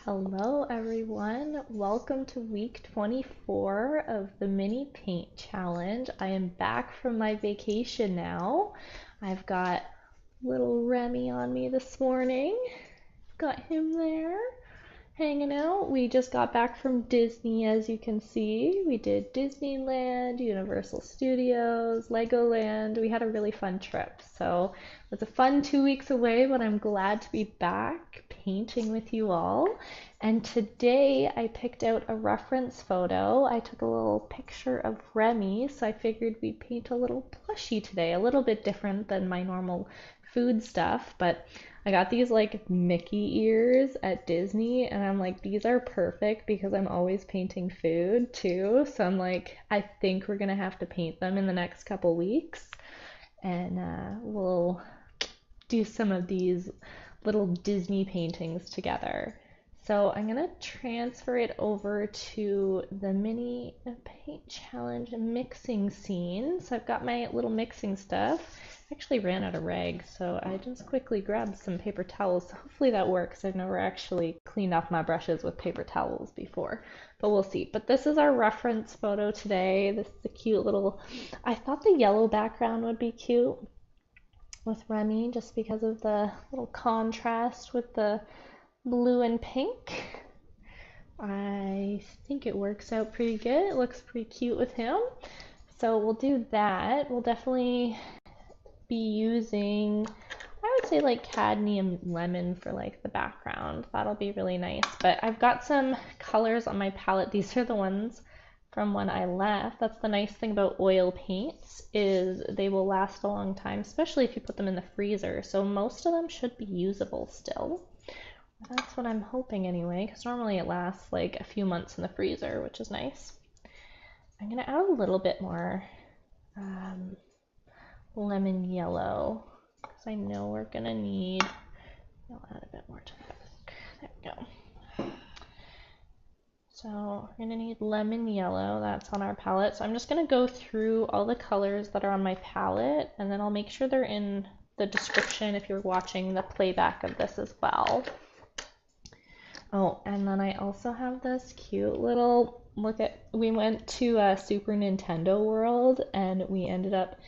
Hello everyone, welcome to week 24 of the mini paint challenge. I am back from my vacation now. I've got little Remy on me this morning. Got him there hanging out. We just got back from Disney, as you can see. We did Disneyland, Universal Studios, Legoland. We had a really fun trip. So it was a fun 2 weeks away, but I'm glad to be back painting with you all. And today I picked out a reference photo. I took a little picture of Remy, so I figured we'd paint a little plushie today, a little bit different than my normal food stuff, but I got these like Mickey ears at Disney, and I'm like, these are perfect because I'm always painting food too. So I'm like, I think we're gonna have to paint them in the next couple weeks, and we'll do some of these little Disney paintings together. So I'm gonna transfer it over to the mini paint challenge mixing scene. So I've got my little mixing stuff. I actually ran out of rags, so I just quickly grabbed some paper towels. So hopefully that works. I've never actually cleaned off my brushes with paper towels before, but we'll see. But this is our reference photo today. This is a cute little, I thought the yellow background would be cute with Remy just because of the little contrast with the blue and pink. I think it works out pretty good. It looks pretty cute with him. So we'll do that. We'll definitely be using, I would say, like cadmium lemon for like the background. That'll be really nice. But I've got some colors on my palette. These are the ones from when I left. That's the nice thing about oil paints, is they will last a long time, especially if you put them in the freezer. So most of them should be usable still. That's what I'm hoping anyway, because normally it lasts like a few months in the freezer, which is nice. I'm gonna add a little bit more lemon yellow, because I know we're gonna need, I'll add a bit more to that. There we go. So we're gonna need lemon yellow, that's on our palette. So I'm just gonna go through all the colors that are on my palette, and then I'll make sure they're in the description if you're watching the playback of this as well. Oh, and then I also have this cute little, we went to Super Nintendo World and we ended up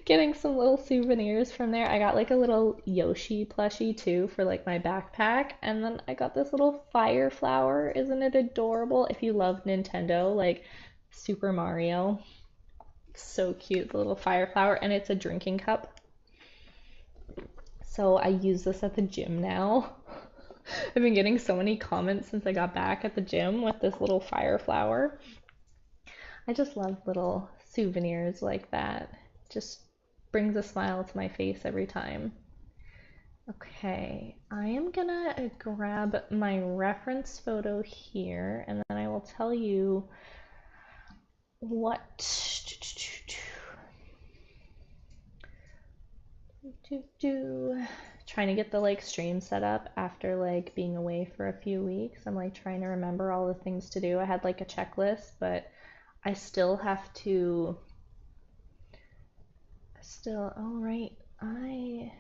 getting some little souvenirs from there. I got like a little Yoshi plushie too for like my backpack, and then I got this little fire flower. Isn't it adorable? If you love Nintendo, like Super Mario, so cute, the little fire flower, and it's a drinking cup. So I use this at the gym now. I've been getting so many comments since I got back at the gym with this little fire flower. I just love little souvenirs like that. Just brings a smile to my face every time. Okay, I am gonna grab my reference photo here, and then I will tell you what trying to get the like stream set up after like being away for a few weeks. I'm like trying to remember all the things to do. I had like a checklist, but I still have to all right, I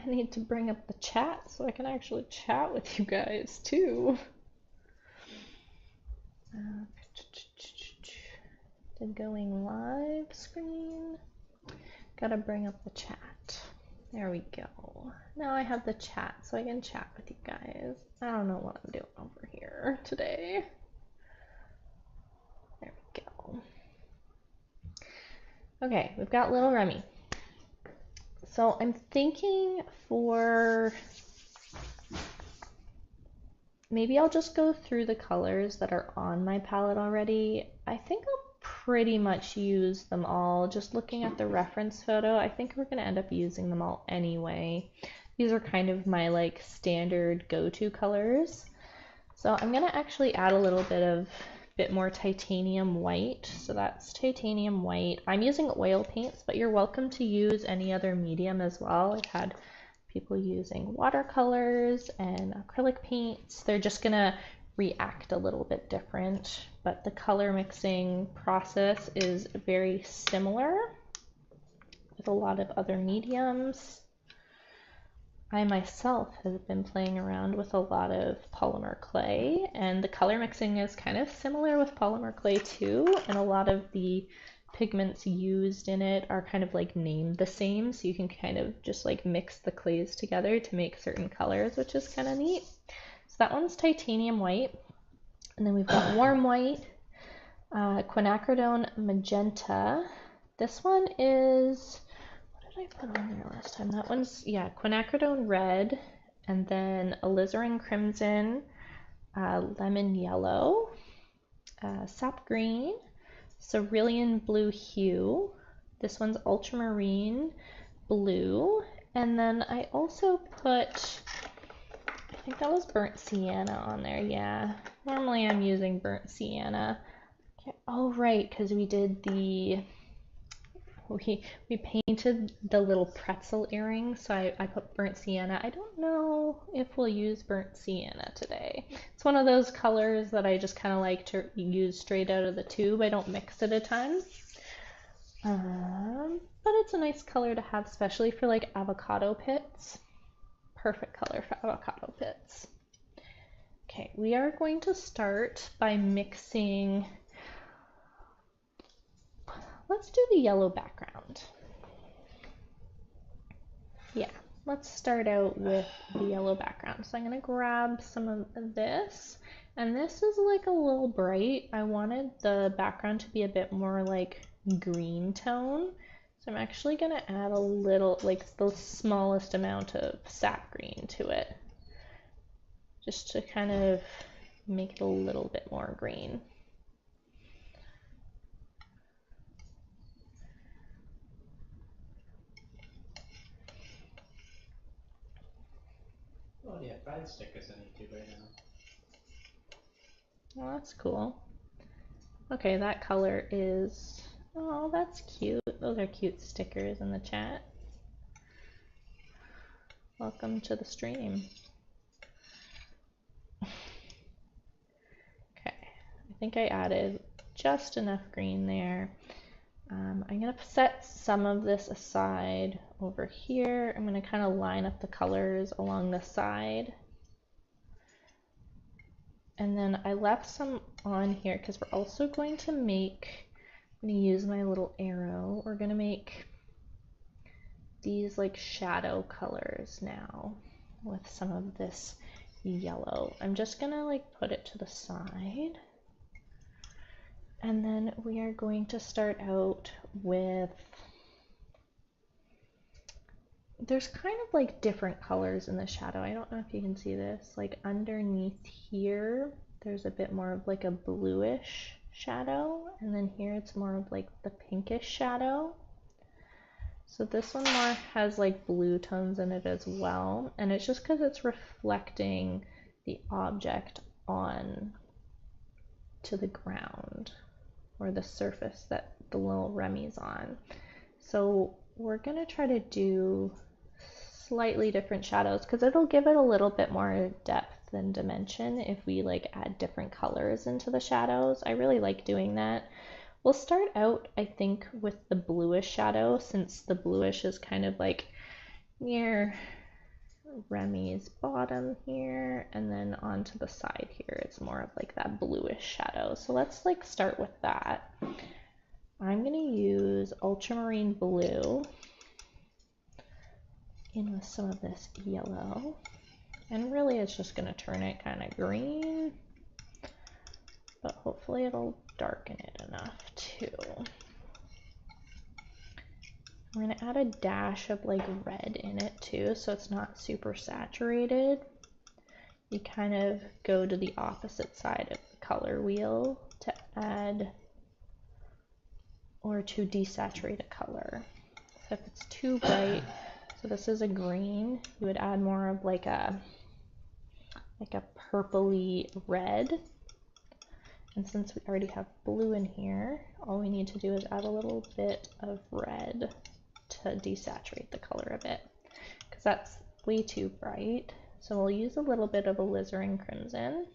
need to bring up the chat so I can actually chat with you guys too. The going live screen. Gotta bring up the chat. There we go. Now I have the chat so I can chat with you guys. I don't know what I'm doing over here today. There we go. Okay, we've got little Remy. So I'm thinking for, maybe I'll just go through the colors that are on my palette already. I think I'll pretty much use them all. Just looking at the reference photo, I think we're gonna end up using them all anyway. These are kind of my like standard go-to colors. So I'm gonna actually add a little bit more titanium white. So that's titanium white. I'm using oil paints, but you're welcome to use any other medium as well. I've had people using watercolors and acrylic paints. They're just gonna react a little bit different, but the color mixing process is very similar with a lot of other mediums. I myself have been playing around with a lot of polymer clay, and the color mixing is kind of similar with polymer clay too, and a lot of the pigments used in it are kind of like named the same, so you can kind of just like mix the clays together to make certain colors, which is kind of neat. So that one's titanium white, and then we've got warm white, quinacridone magenta. This one is, I put on there last time? That one's, yeah, quinacridone red, and then alizarin crimson, lemon yellow, sap green, cerulean blue hue. This one's ultramarine blue, and then I also put, I think that was burnt sienna on there. Yeah, normally I'm using burnt sienna. Okay. Oh, right, because we did we painted the little pretzel earrings, so I put burnt sienna. I don't know if we'll use burnt sienna today. It's one of those colors that I just kind of like to use straight out of the tube. I don't mix it a ton. But it's a nice color to have, especially for like avocado pits. Perfect color for avocado pits. Okay, we are going to start by mixing. Let's do the yellow background. Yeah, let's start out with the yellow background. So I'm going to grab some of this, and this is like a little bright. I wanted the background to be a bit more like green tone. So I'm actually going to add a little, like the smallest amount of sap green to it, just to kind of make it a little bit more green. Oh yeah, 5 stickers on YouTube right now. Well, that's cool. Okay, that color is, oh, that's cute. Those are cute stickers in the chat. Welcome to the stream. Okay, I think I added just enough green there. I'm going to set some of this aside over here. I'm going to kind of line up the colors along the side. And then I left some on here because we're also going to make, I'm going to use my little arrow. We're going to make these like shadow colors now with some of this yellow. I'm just going to like put it to the side. And then we are going to start out with, there's kind of like different colors in the shadow. I don't know if you can see this. Like underneath here, there's a bit more of like a bluish shadow. And then here it's more of like the pinkish shadow. So this one more has like blue tones in it as well. And it's just because it's reflecting the object on to the ground, or the surface that the little Remy's on. So we're gonna try to do slightly different shadows because it'll give it a little bit more depth and dimension if we like add different colors into the shadows. I really like doing that. We'll start out, I think, with the bluish shadow, since the bluish is kind of like near Remy's bottom here, and then onto the side here it's more of like that bluish shadow. So let's like start with that. I'm going to use ultramarine blue in with some of this yellow, and really it's just going to turn it kind of green, but hopefully it'll darken it enough too. I'm going to add a dash of like red in it too, so it's not super saturated. You kind of go to the opposite side of the color wheel to add or to desaturate a color. So if it's too bright, so this is a green, you would add more of like a purpley red. And since we already have blue in here, all we need to do is add a little bit of red to desaturate the color a bit, because that's way too bright. So we'll use a little bit of alizarin crimson.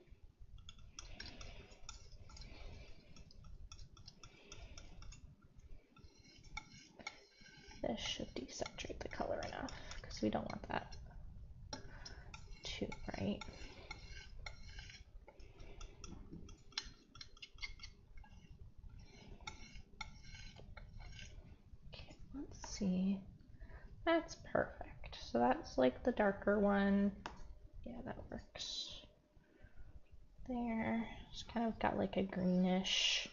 This should desaturate the color enough, because we don't want that right. Okay, let's see. That's perfect. So that's like the darker one. Yeah, that works. There. It's kind of got like a greenish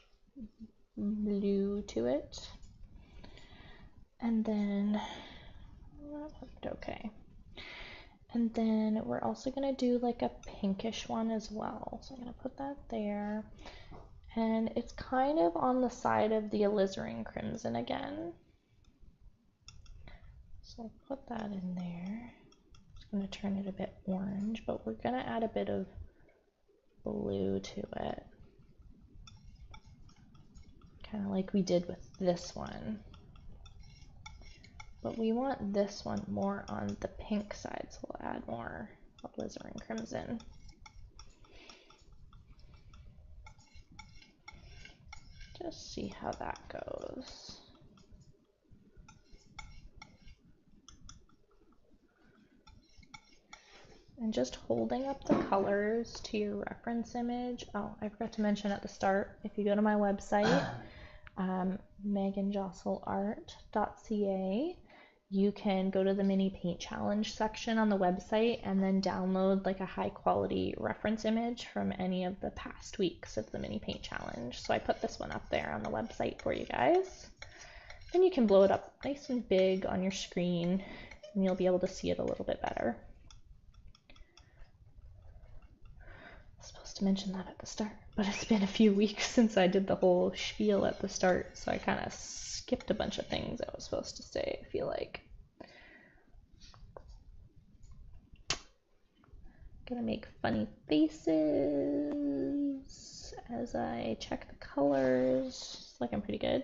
blue to it. And then that worked okay. And then we're also gonna do like a pinkish one as well. So I'm gonna put that there. And it's kind of on the side of the alizarin crimson again. So I'll put that in there. It's gonna turn it a bit orange, but we're gonna add a bit of blue to it. Kind of like we did with this one. But we want this one more on the pink side, so we'll add more alizarin crimson. Just see how that goes. And just holding up the colors to your reference image. Oh, I forgot to mention at the start, if you go to my website, meganjosolart.ca, you can go to the mini paint challenge section on the website and then download like a high quality reference image from any of the past weeks of the mini paint challenge. So I put this one up there on the website for you guys. Then you can blow it up nice and big on your screen and you'll be able to see it a little bit better. I was supposed to mention that at the start, but it's been a few weeks since I did the whole spiel at the start, so I kind of skipped a bunch of things I was supposed to say, I feel like. Gonna make funny faces as I check the colors. It's looking pretty good.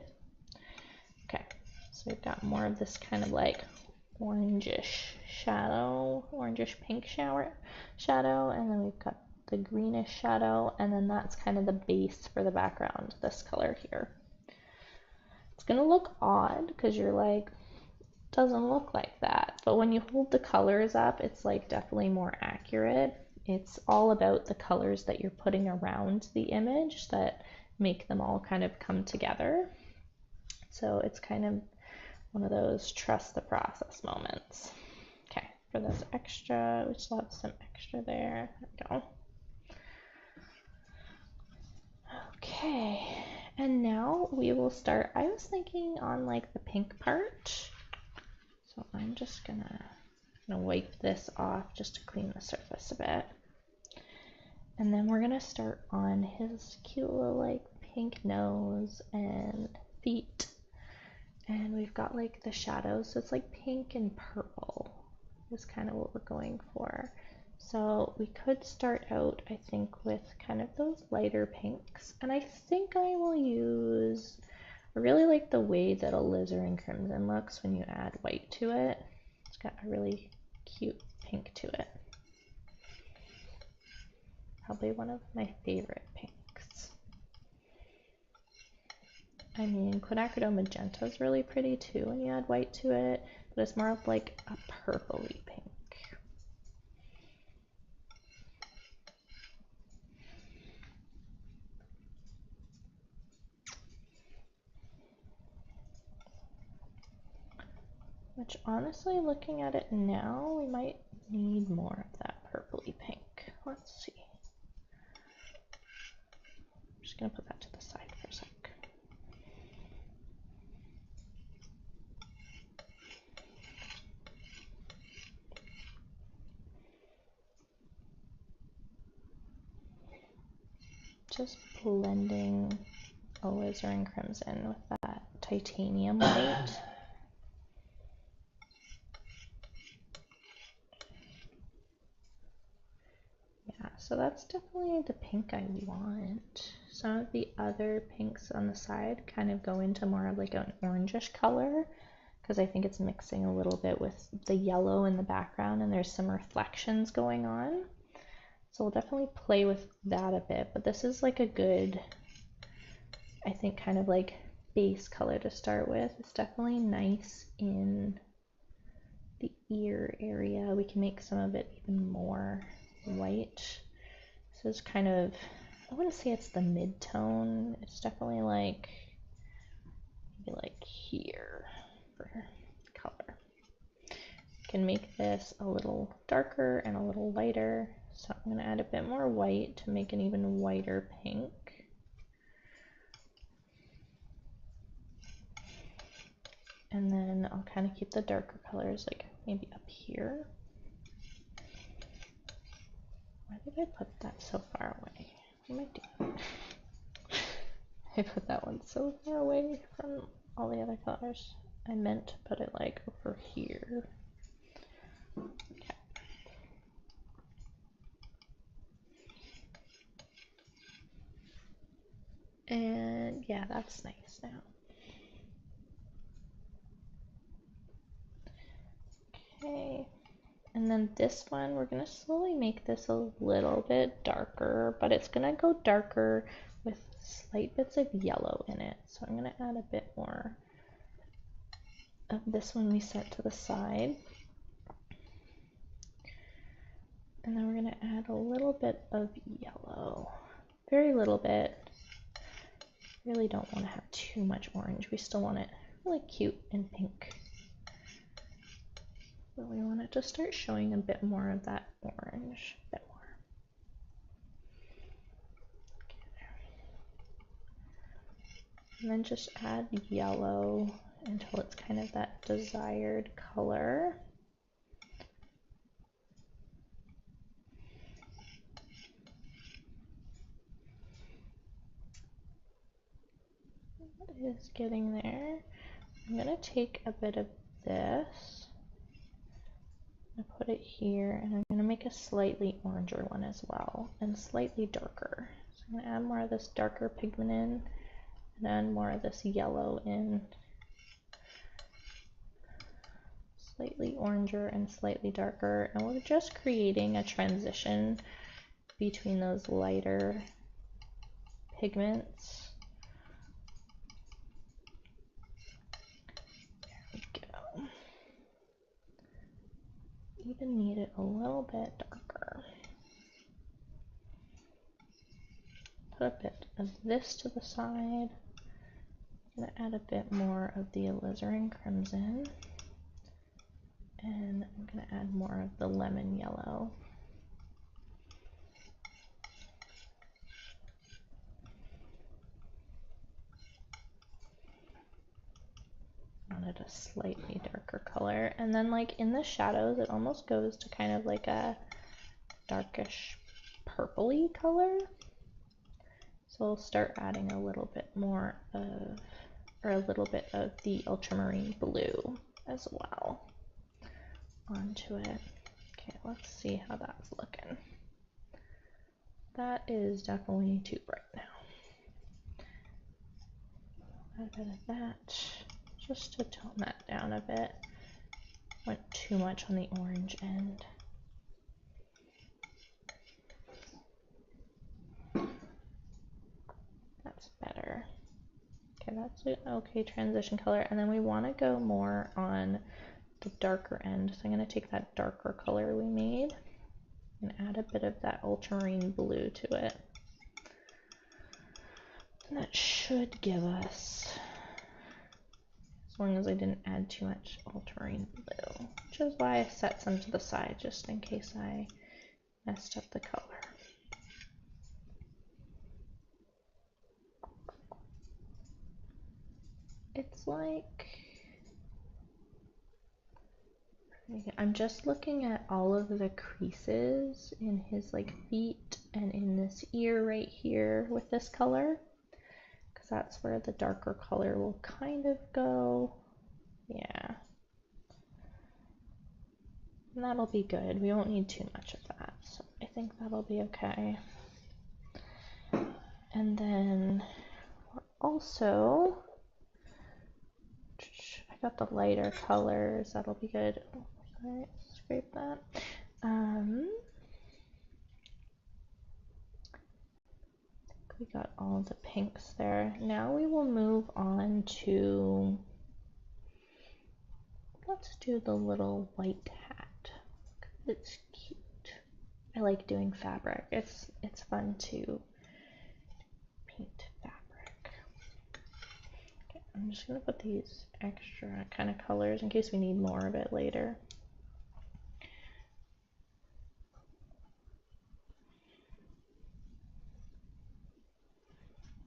Okay, so we've got more of this kind of like orangish shadow, orangish pink shadow, and then we've got the greenish shadow, and then that's kind of the base for the background, this color here. It's gonna look odd because you're like, doesn't look like that, but when you hold the colors up, it's like definitely more accurate. It's all about the colors that you're putting around the image that make them all kind of come together. So it's kind of one of those trust the process moments. Okay, for this extra, we still have some extra there. There we go. Okay, and now we will start. I was thinking on like the pink part. So I'm just gonna wipe this off just to clean the surface a bit. And then we're gonna start on his cute little like pink nose and feet. And we've got like the shadows, so it's like pink and purple is kind of what we're going for. So we could start out, I think, with kind of those lighter pinks. And I think I will use, I really like the way that alizarin crimson looks when you add white to it. It's got a really cute pink to it. Probably one of my favorite pinks. I mean, quinacridone magenta is really pretty too when you add white to it, but it's more of like a purpley pink. Which honestly, looking at it now, we might need more of that purpley pink. Let's see. I'm just gonna put that to the side for a sec. Just blending alizarin crimson with that titanium white. Yeah, so that's definitely the pink I want. Some of the other pinks on the side kind of go into more of like an orangish color because I think it's mixing a little bit with the yellow in the background and there's some reflections going on. So we'll definitely play with that a bit, but this is like a good, I think, kind of like base color to start with. It's definitely nice in the ear area. We can make some of it even more white. This is kind of, I wouldn't say it's the mid-tone. It's definitely like, maybe like here for color. Can make this a little darker and a little lighter. So I'm going to add a bit more white to make an even whiter pink. And then I'll kind of keep the darker colors like maybe up here. Why did I put that so far away? What am I doing? I put that one so far away from all the other colors. I meant to put it like over here. Okay. And yeah, that's nice now. Okay. And then this one, we're going to slowly make this a little bit darker, but it's going to go darker with slight bits of yellow in it. So I'm going to add a bit more of this one we set to the side. And then we're going to add a little bit of yellow. Very little bit. Really don't want to have too much orange. We still want it really cute and pink. But we want it to start showing a bit more of that orange. A bit more. And then just add yellow until it's kind of that desired color. It is getting there. I'm going to take a bit of this and put it here, and I'm going to make a slightly oranger one as well, and slightly darker. So I'm going to add more of this darker pigment in, and add more of this yellow in. Slightly oranger and slightly darker, and we're just creating a transition between those lighter pigments. Even need it a little bit darker. Put a bit of this to the side. I'm going to add a bit more of the alizarin crimson. And I'm going to add more of the lemon yellow. Wanted a slightly darker color, and then like in the shadows it almost goes to kind of like a darkish purpley color, so I'll start adding a little bit more of, or a little bit of the ultramarine blue as well onto it. Okay, let's see how that's looking. That is definitely too bright now. Add a bit of that just to tone that down a bit. Went too much on the orange end. That's better. Okay, that's an okay transition color. And then we want to go more on the darker end. So I'm going to take that darker color we made and add a bit of that ultramarine blue to it. And that should give us, as long as I didn't add too much ultramarine blue, which is why I set some to the side just in case I messed up the color. It's like, I'm just looking at all of the creases in his like feet and in this ear right here with this color, because that's where the darker color will kind of go. Yeah. And that'll be good. We won't need too much of that, so I think that'll be okay. And then we're also, I got the lighter colors, that'll be good. Oh, sorry, scrape that. We got all the pinks there. Now we will move on to, let's do the little white hat. It's cute. I like doing fabric. It's fun to paint fabric. Okay, I'm just gonna put these extra kind of colors in case we need more of it later.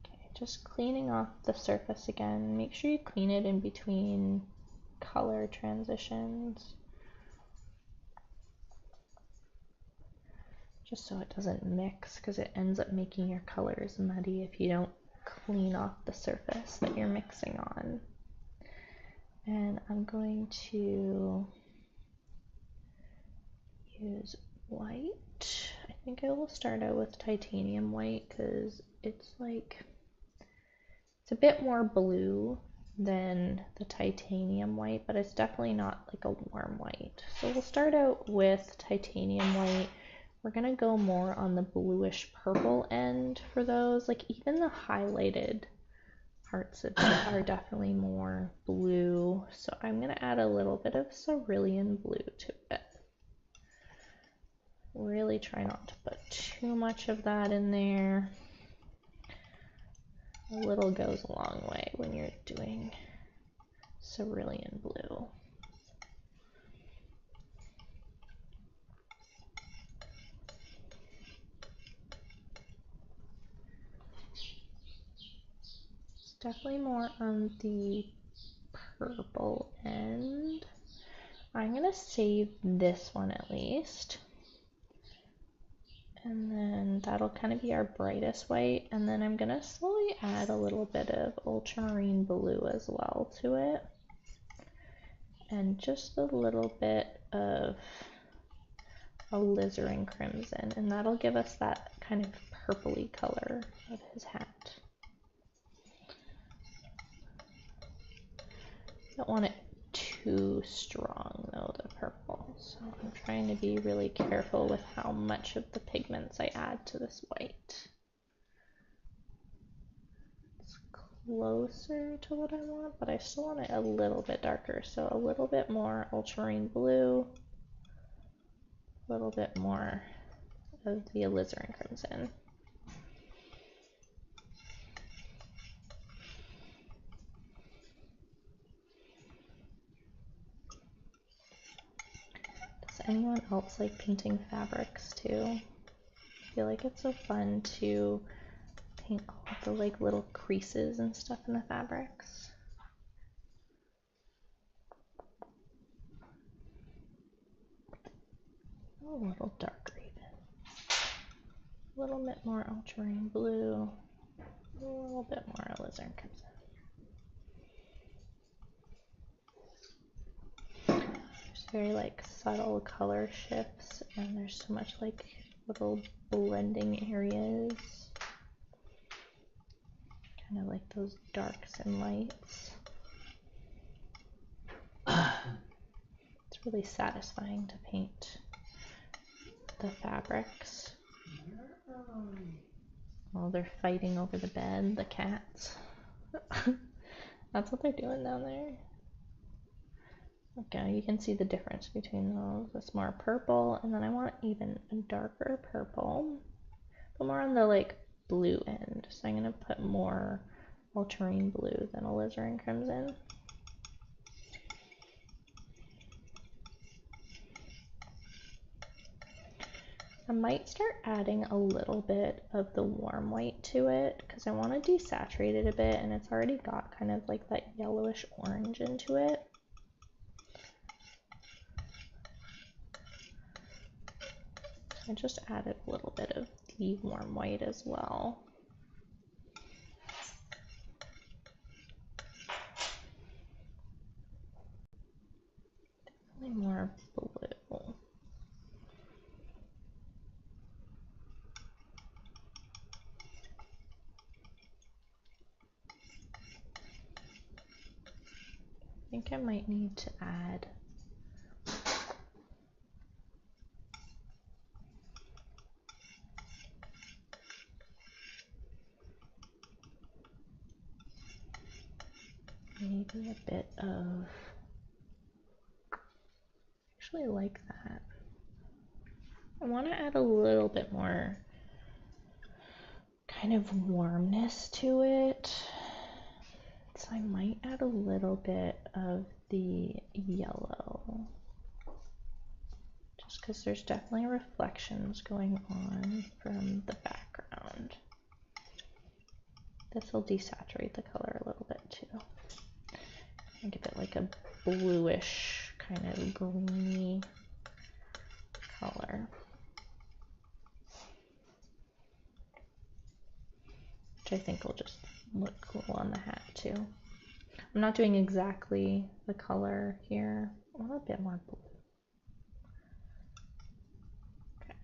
Okay, just cleaning off the surface again. Make sure you clean it in between color transitions, just so it doesn't mix, because it ends up making your colors muddy if you don't clean off the surface that you're mixing on. And I'm going to use white. I think I will start out with titanium white because it's a bit more blue than the titanium white, but it's definitely not like a warm white. So we'll start out with titanium white. We're gonna go more on the bluish purple end for those. Like even the highlighted parts of it are definitely more blue. So I'm gonna add a little bit of cerulean blue to it. Really try not to put too much of that in there. A little goes a long way when you're doing cerulean blue. It's definitely more on the purple end. I'm gonna save this one at least. And then that'll kind of be our brightest white. And then I'm gonna slowly add a little bit of ultramarine blue as well to it. And just a little bit of alizarin crimson. And that'll give us that kind of purpley color of his hat. Don't want it too strong though, the purple. So I'm trying to be really careful with how much of the pigments I add to this white. It's closer to what I want, but I still want it a little bit darker. So a little bit more ultramarine blue, a little bit more of the alizarin crimson. Does anyone else like painting fabrics too? I feel like it's so fun to paint all of the like little creases and stuff in the fabrics. A little darker even. A little bit more ultramarine blue. A little bit more alizarin crimson. There's very like subtle color shifts, and there's so much like little blending areas. Kind of like those darks and lights. It's really satisfying to paint the fabrics. Oh, they're fighting over the bed, the cats. That's what they're doing down there. Okay, you can see the difference between those. It's more purple, and then I want even a darker purple, but more on the like blue end. So I'm gonna put more ultramarine blue than alizarin crimson. I might start adding a little bit of the warm white to it because I want to desaturate it a bit, and it's already got kind of like that yellowish orange into it. I just added a little bit of the warm white as well. Definitely more blue. I think I might need to add maybe a bit of, actually like that, a want to add a little bit more kind of warmness to it. So I might add a little bit of the yellow. Just because there's definitely reflections going on from the background. This will desaturate the color a little bit too. And give it like a bluish, kind of greeny color. Which I think will just look cool on the hat too. I'm not doing exactly the color here. I want a bit more blue. Okay.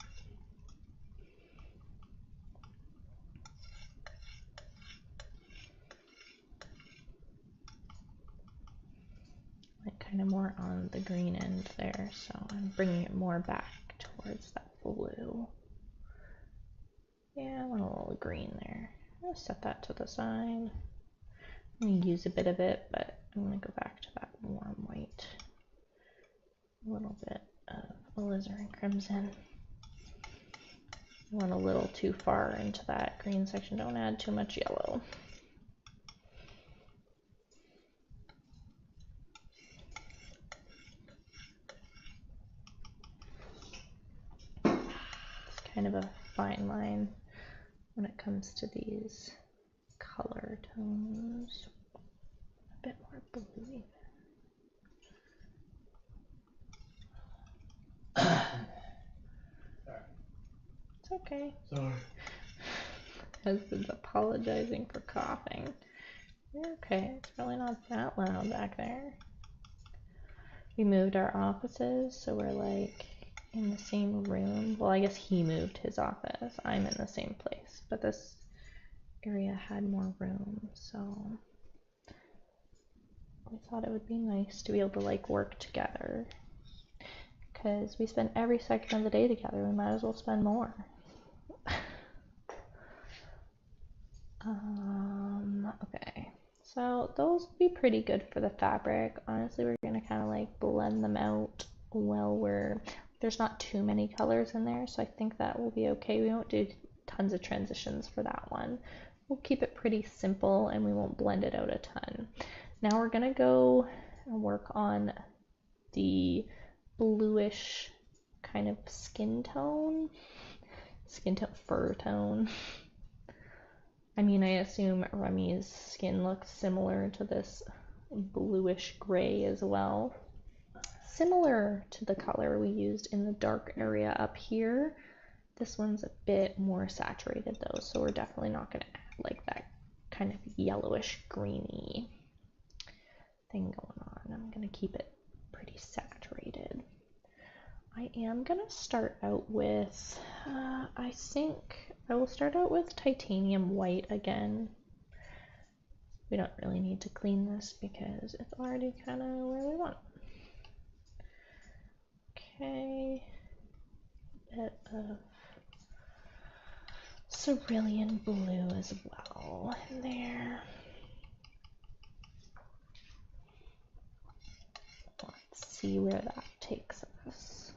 Like kind of more on the green end there, so I'm bringing it more back towards that blue. Yeah, I want a little green there. I'm gonna set that to the side. I'm gonna use a bit of it, but I'm gonna go back to that warm white. A little bit of alizarin crimson. I went a little too far into that green section. Don't add too much yellow. It's kind of a fine line when it comes to these color tones. A bit more blue. Sorry. It's okay. Sorry. Husband's apologizing for coughing. You're okay. It's probably not that loud back there. We moved our offices, so we're like in the same room. Well, I guess he moved his office. I'm in the same place, but this area had more room, so we thought it would be nice to be able to like work together. Because we spend every second of the day together, we might as well spend more. Okay, so those would be pretty good for the fabric. Honestly, we're gonna kind of like blend them out while there's not too many colors in there, so I think that will be okay. We won't do tons of transitions for that one. We'll keep it pretty simple and we won't blend it out a ton. Now we're gonna go and work on the bluish kind of fur tone. I mean, I assume Remy's skin looks similar to this bluish gray as well. Similar to the color we used in the dark area up here. This one's a bit more saturated though, so we're definitely not going to add like that kind of yellowish greeny thing going on. I'm going to keep it pretty saturated. I am going to start out with, I think I will start out with titanium white again. We don't really need to clean this because it's already kind of where we want. Okay, a bit of cerulean blue as well in there. Let's see where that takes us.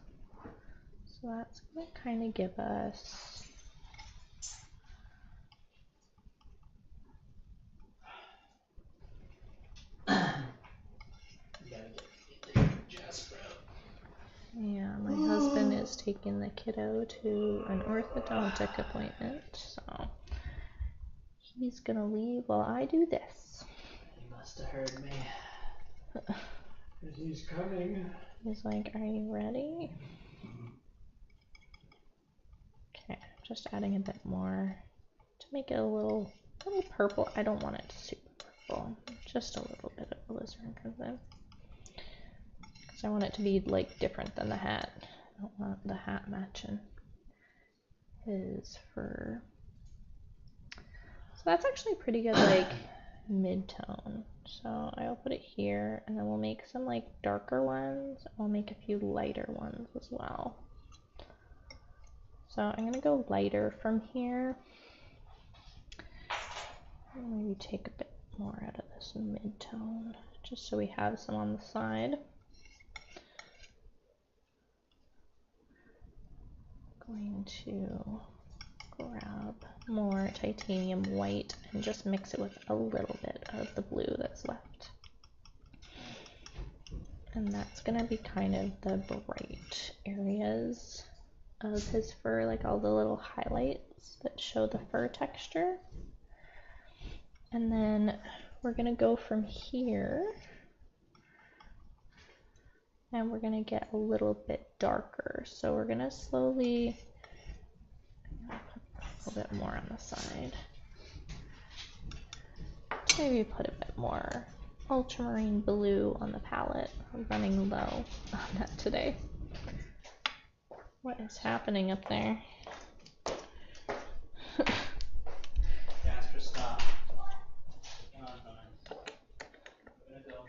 So that's going to kind of give us yeah, my husband is taking the kiddo to an orthodontic appointment, so he's gonna leave while I do this. He must have heard me. He's coming. He's like, are you ready? Okay, just adding a bit more to make it a little purple. I don't want it super purple, just a little bit of alizarin crimson. Because I want it to be like different than the hat. I don't want the hat matching his fur. So that's actually pretty good, like mid-tone. So I'll put it here, and then we'll make some like darker ones. I'll make a few lighter ones as well. So I'm gonna go lighter from here. Maybe take a bit more out of this mid-tone, just so we have some on the side. going to grab more titanium white and just mix it with a little bit of the blue that's left. And that's gonna be kind of the bright areas of his fur, like all the little highlights that show the fur texture. And then we're gonna go from here and we're gonna get a little bit darker. So we're gonna slowly put a little bit more on the side. Maybe put a bit more ultramarine blue on the palette. I'm running low on that today. What is happening up there? Jasper, stop. Hang on, We're gonna go.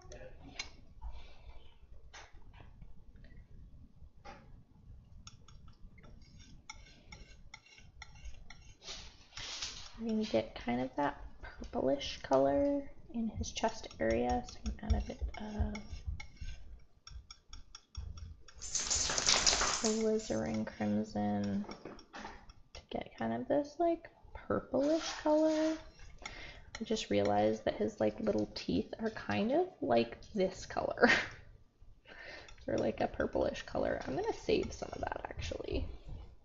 Get it. I'm going to get kind of that purplish color in his chest area, so I'm going to add a bit of alizarin crimson to get kind of this like purplish color. I just realized that his like little teeth are kind of like this color. They're like a purplish color. I'm gonna save some of that actually.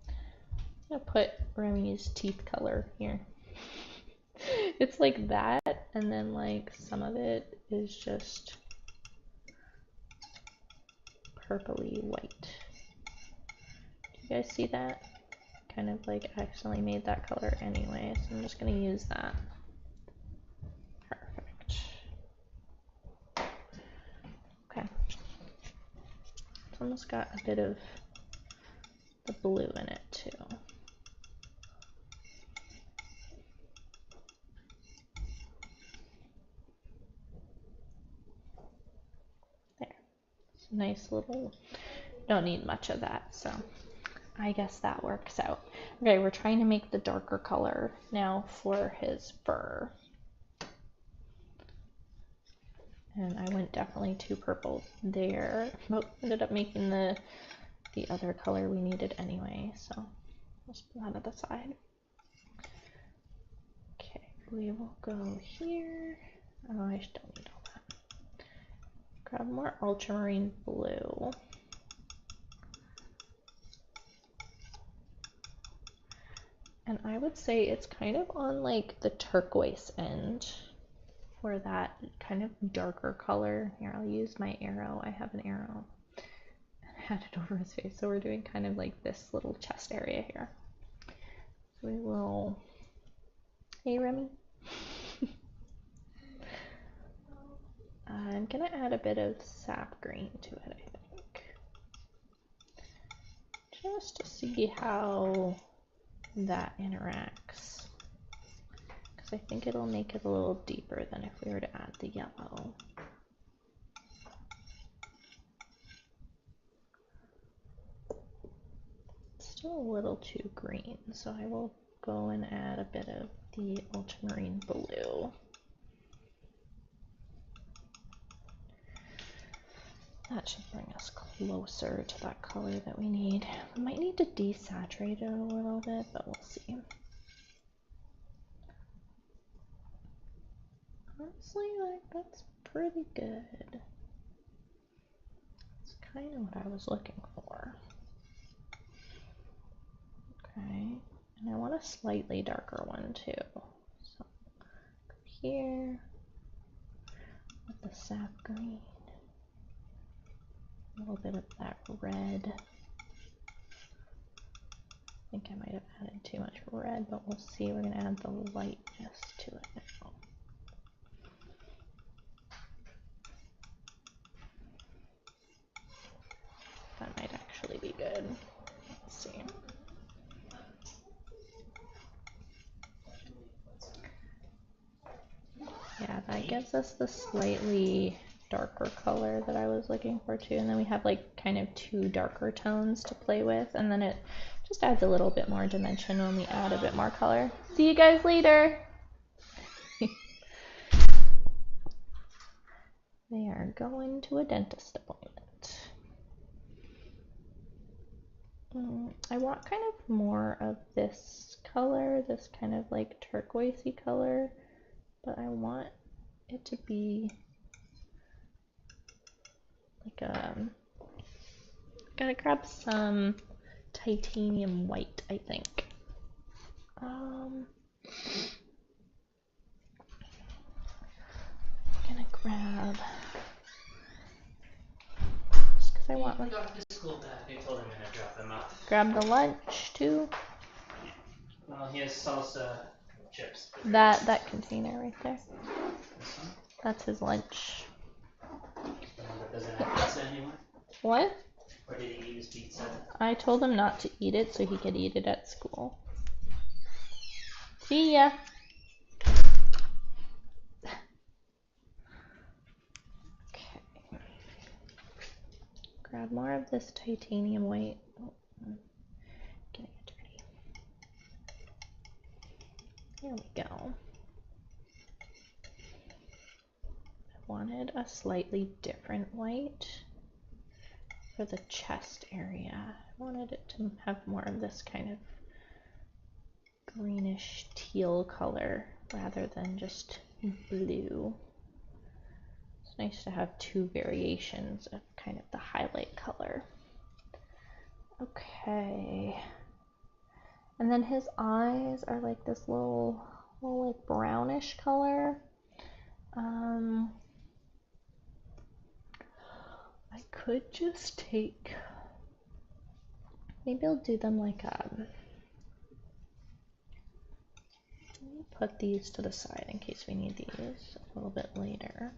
I'm gonna put Remy's teeth color here. It's like that, and then like some of it is just purpley white. Do you guys see that? Kind of like accidentally made that color anyway, so I'm just gonna use that. Perfect. Okay. It's almost got a bit of the blue in it too. There. It's a nice little, don't need much of that, so I guess that works out. Okay, we're trying to make the darker color now for his fur. And I went definitely too purple there, but ended up making the other color we needed anyway, so let's put that to the side. Okay, we will go here. Oh, I don't need all that. Grab more ultramarine blue. And I would say it's kind of on like the turquoise end for that kind of darker color. Here, I'll use my arrow. I have an arrow. I had it over his face. So we're doing kind of like this little chest area here. So we will, hey Remy. I'm gonna add a bit of sap green to it, I think. Just to see how that interacts. Because I think it'll make it a little deeper than if we were to add the yellow. It's still a little too green, so I will go and add a bit of the ultramarine blue. That should bring us closer to that color that we need. We might need to desaturate it a little bit, but we'll see. Honestly, like, that's pretty good. That's kind of what I was looking for. Okay, and I want a slightly darker one too. So, go here with the sap green. A little bit of that red. I think I might have added too much red, but we'll see. We're going to add the lightness to it now. That might actually be good. Let's see. Yeah, that gives us the slightly darker color that I was looking for too. And then we have like kind of two darker tones to play with. And then it just adds a little bit more dimension when we add a bit more color. See you guys later. They are going to a dentist appointment. I want kind of more of this color, this kind of like turquoisey color, but I want it to be like gotta grab some titanium white, I think. I'm gonna grab, just because I want like, Got his school bag. I told him I'm gonna drop him off. grab the lunch too. Well, he has salsa chips. That container right there. This one? That's his lunch. The one that doesn't have pizza anymore? What? Or did he eat his pizza? I told him not to eat it so he could eat it at school. See ya. Okay. Grab more of this titanium white. Oh, I'm getting it dirty. There we go. I wanted a slightly different white for the chest area. I wanted it to have more of this kind of greenish teal color rather than just blue. It's nice to have two variations of kind of the highlight color. Okay. And then his eyes are like this little like brownish color. I could just take, maybe I'll do them like let me put these to the side in case we need these a little bit later.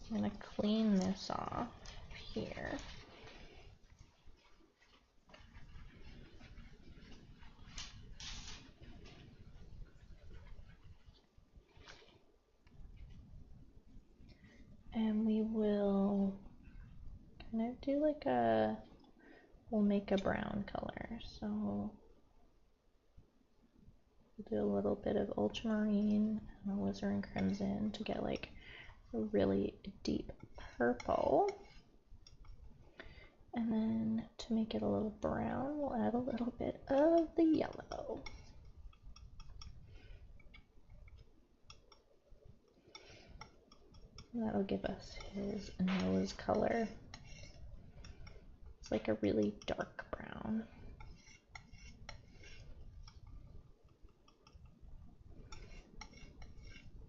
I'm gonna clean this off here. And we will kind of do like we'll make a brown color. So we'll do a little bit of ultramarine and alizarin crimson to get like a really deep purple. And then to make it a little brown, we'll add a little bit of the yellow. That'll give us his nose color. It's like a really dark brown.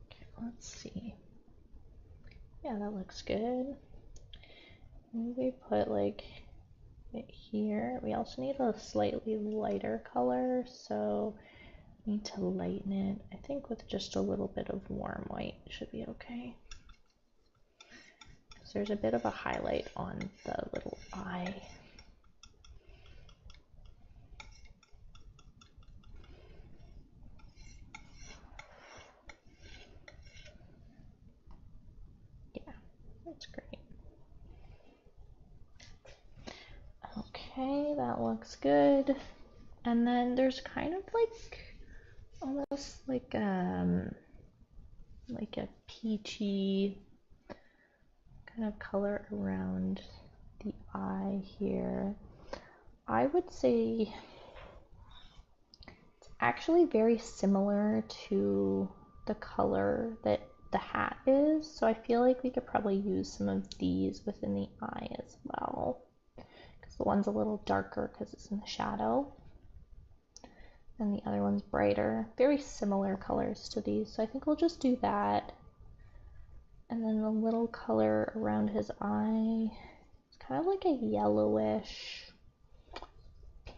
Okay, let's see. Yeah, that looks good. Maybe put like it here. We also need a slightly lighter color, so we need to lighten it. I think with just a little bit of warm white should be okay. So there's a bit of a highlight on the little eye. Yeah, that's great. Okay, that looks good. And then there's kind of like almost like a peachy kind of color around the eye here. I would say it's actually very similar to the color that the hat is, so I feel like we could probably use some of these within the eye as well, because the one's a little darker because it's in the shadow and the other one's brighter. Very similar colors to these, so I think we'll just do that. And then the little color around his eye, it's kind of like a yellowish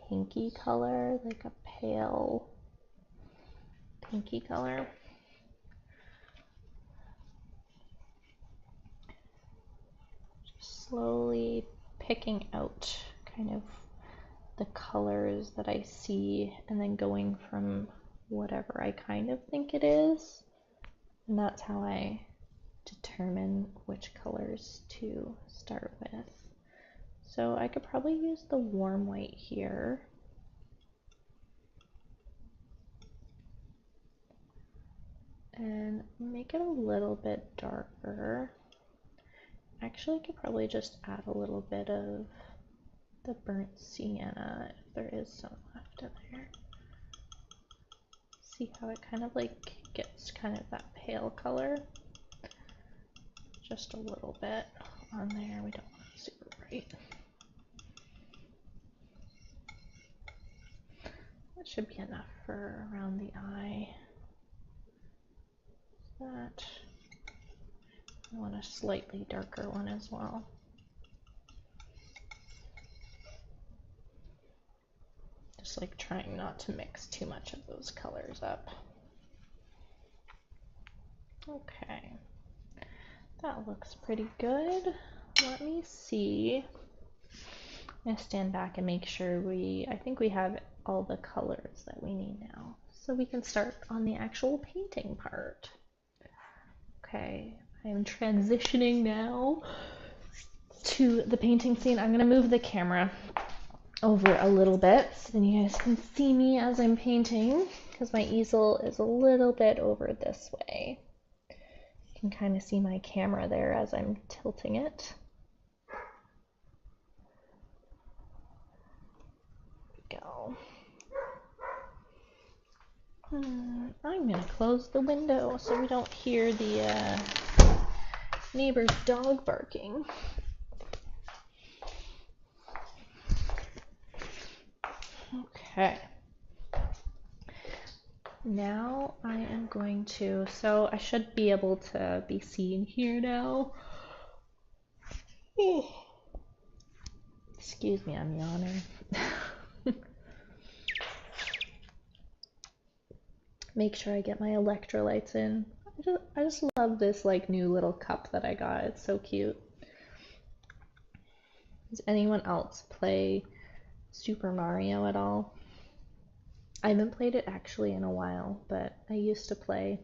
pinky color, like a pale pinky color. Just slowly picking out kind of the colors that I see and then going from whatever I kind of think it is. And that's how I determine which colors to start with. So I could probably use the warm white here. And make it a little bit darker. Actually, I could probably just add a little bit of the burnt sienna, if there is some left in there. See how it kind of like gets kind of that pale color? Just a little bit on there. We don't want it super bright. That should be enough for around the eye. That. I want a slightly darker one as well. Just like trying not to mix too much of those colors up. Okay, that looks pretty good. Let me see. I'm gonna stand back and make sure I think we have all the colors that we need now. So we can start on the actual painting part. Okay, I'm transitioning now to the painting scene. I'm gonna move the camera over a little bit so then you guys can see me as I'm painting, because my easel is a little bit over this way. You can kind of see my camera there as I'm tilting it. There we go. I'm gonna close the window so we don't hear the neighbor's dog barking. Okay. Now I am going to, so I should be able to be seen here now. Excuse me, I'm yawning. Make sure I get my electrolytes in. I just love this like new little cup that I got. It's so cute. Does anyone else play Super Mario at all? I haven't played it actually in a while, but I used to play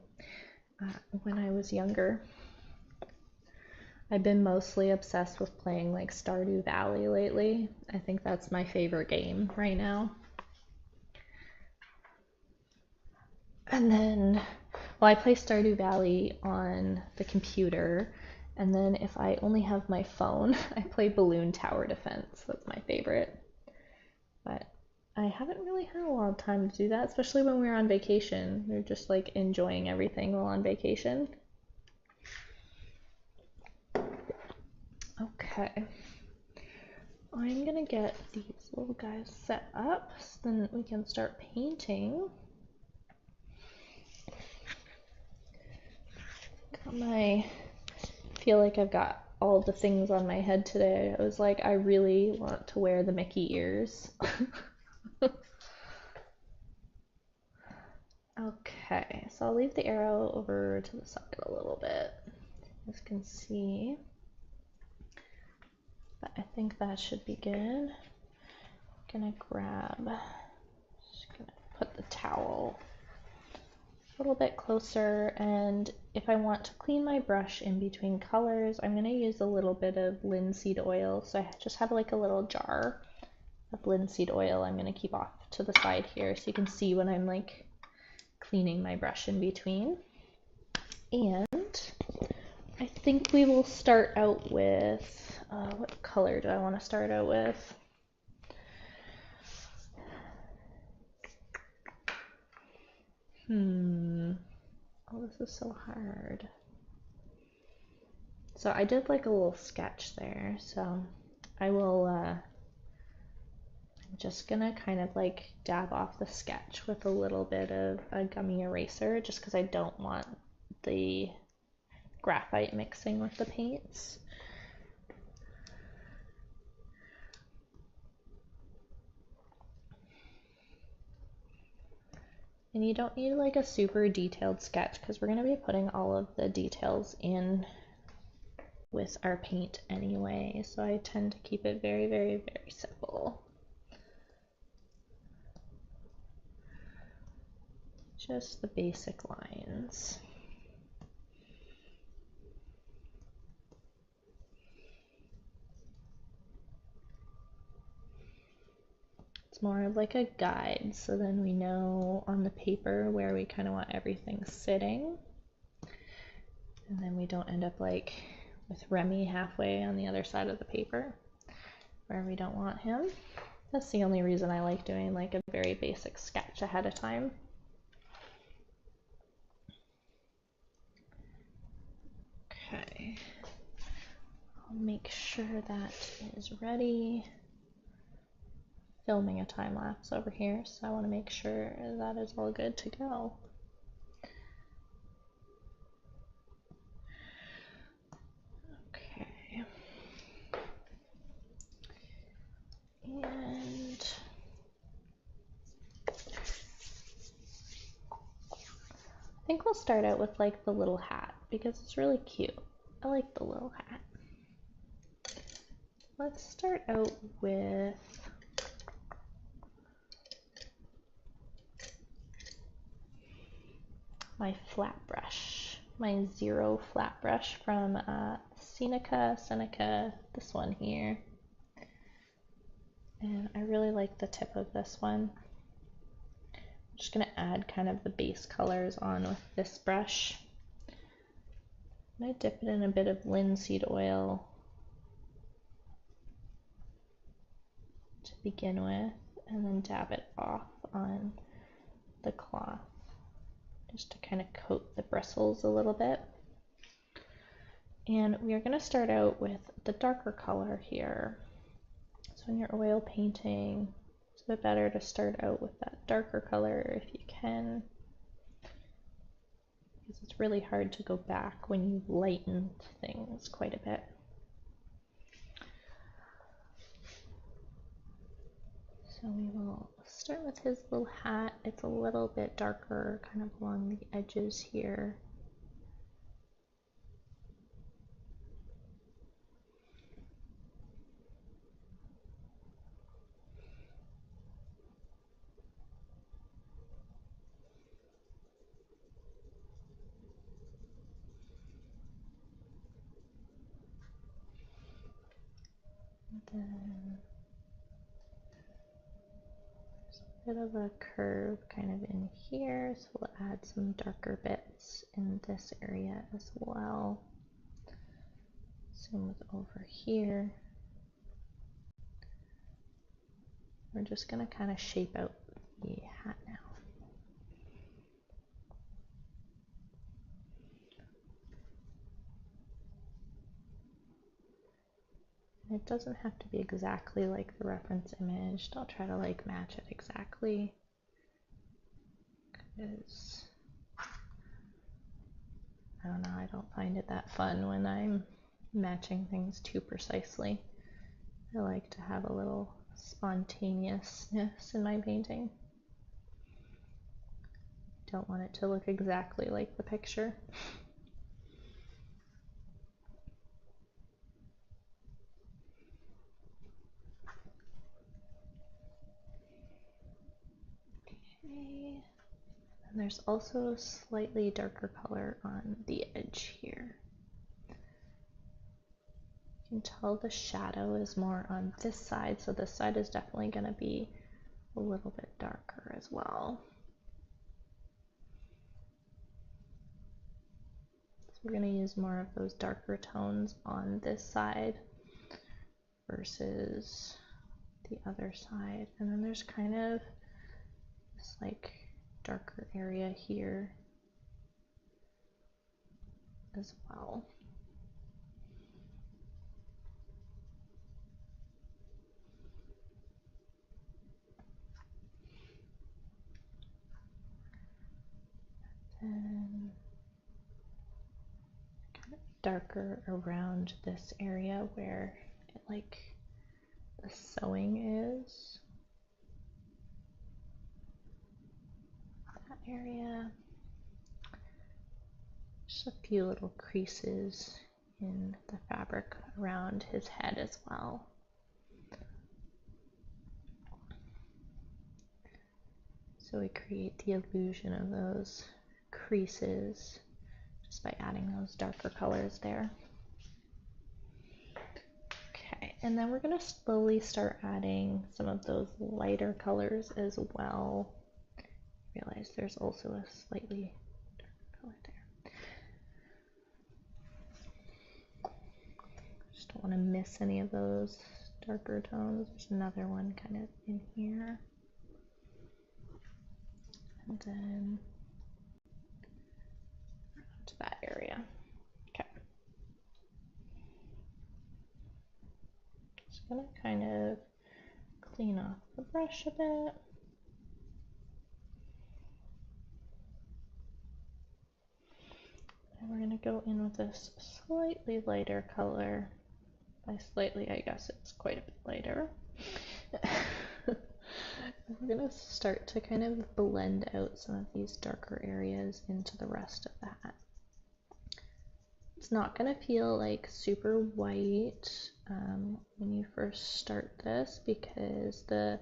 when I was younger. I've been mostly obsessed with playing like Stardew Valley lately. I think that's my favorite game right now. And then, well, I play Stardew Valley on the computer, and then if I only have my phone, I play Balloon Tower Defense. That's my favorite. But I haven't really had a lot of time to do that, especially when we were on vacation. We were just like enjoying everything while on vacation. Okay. I'm gonna get these little guys set up so then we can start painting. I feel like I've got all the things on my head today. I was like, I really want to wear the Mickey ears. Okay, so I'll leave the arrow over to the side a little bit, as you can see. But I think that should be good. Just gonna put the towel a little bit closer, and if I want to clean my brush in between colors, I'm gonna use a little bit of linseed oil. So I just have like a little jar of linseed oil I'm gonna keep off to the side here so you can see when I'm like cleaning my brush in between. And I think we will start out with, what color do I want to start out with? Oh, this is so hard. So I did like a little sketch there, so I will, I'm just gonna kind of like dab off the sketch with a little bit of a gummy eraser, just because I don't want the graphite mixing with the paints. And you don't need like a super detailed sketch because we're going to be putting all of the details in with our paint anyway, so I tend to keep it very, very, very simple. Just the basic lines. It's more of like a guide, so then we know on the paper where we kind of want everything sitting. And then we don't end up like with Remy halfway on the other side of the paper. where we don't want him. That's the only reason I like doing like a very basic sketch ahead of time. Okay, I'll make sure that is ready. Filming a time lapse over here, so I want to make sure that is all good to go. Okay. And I think we'll start out with like the little hat because it's really cute. I like the little hat. Let's start out with my flat brush, my zero flat brush from Seneca, this one here. And I really like the tip of this one. I'm just gonna add kind of the base colors on with this brush. I'm gonna dip it in a bit of linseed oil to begin with, and then dab it off on the cloth just to kind of coat the bristles a little bit. And we are going to start out with the darker color here. So when you're oil painting, it's a bit better to start out with that darker color if you can, because it's really hard to go back when you lighten things quite a bit. So we will start with his little hat. It's a little bit darker kind of along the edges here. And then bit of a curve kind of in here, so we'll add some darker bits in this area as well. Same with over here. We're just going to kind of shape out the hat now. And it doesn't have to be exactly like the reference image. Don't try to like match it exactly, because I don't know, I don't find it that fun when I'm matching things too precisely. I like to have a little spontaneousness in my painting. Don't want it to look exactly like the picture. Okay. And there's also a slightly darker color on the edge here. You can tell the shadow is more on this side, so this side is definitely going to be a little bit darker as well. So we're going to use more of those darker tones on this side versus the other side. And then there's kind of this like darker area here as well. And kind of darker around this area where it like the sewing is. That area. Just a few little creases in the fabric around his head as well. So we create the illusion of those creases just by adding those darker colors there. Okay, and then we're going to slowly start adding some of those lighter colors as well. Realize there's also a slightly darker color there. Just don't want to miss any of those darker tones. There's another one kind of in here. And then to that area. Okay. Just gonna kind of clean off the brush a bit. And we're gonna go in with this slightly lighter color. By slightly, I guess it's quite a bit lighter. We're gonna start to kind of blend out some of these darker areas into the rest of the hat. It's not gonna feel like super white when you first start this because the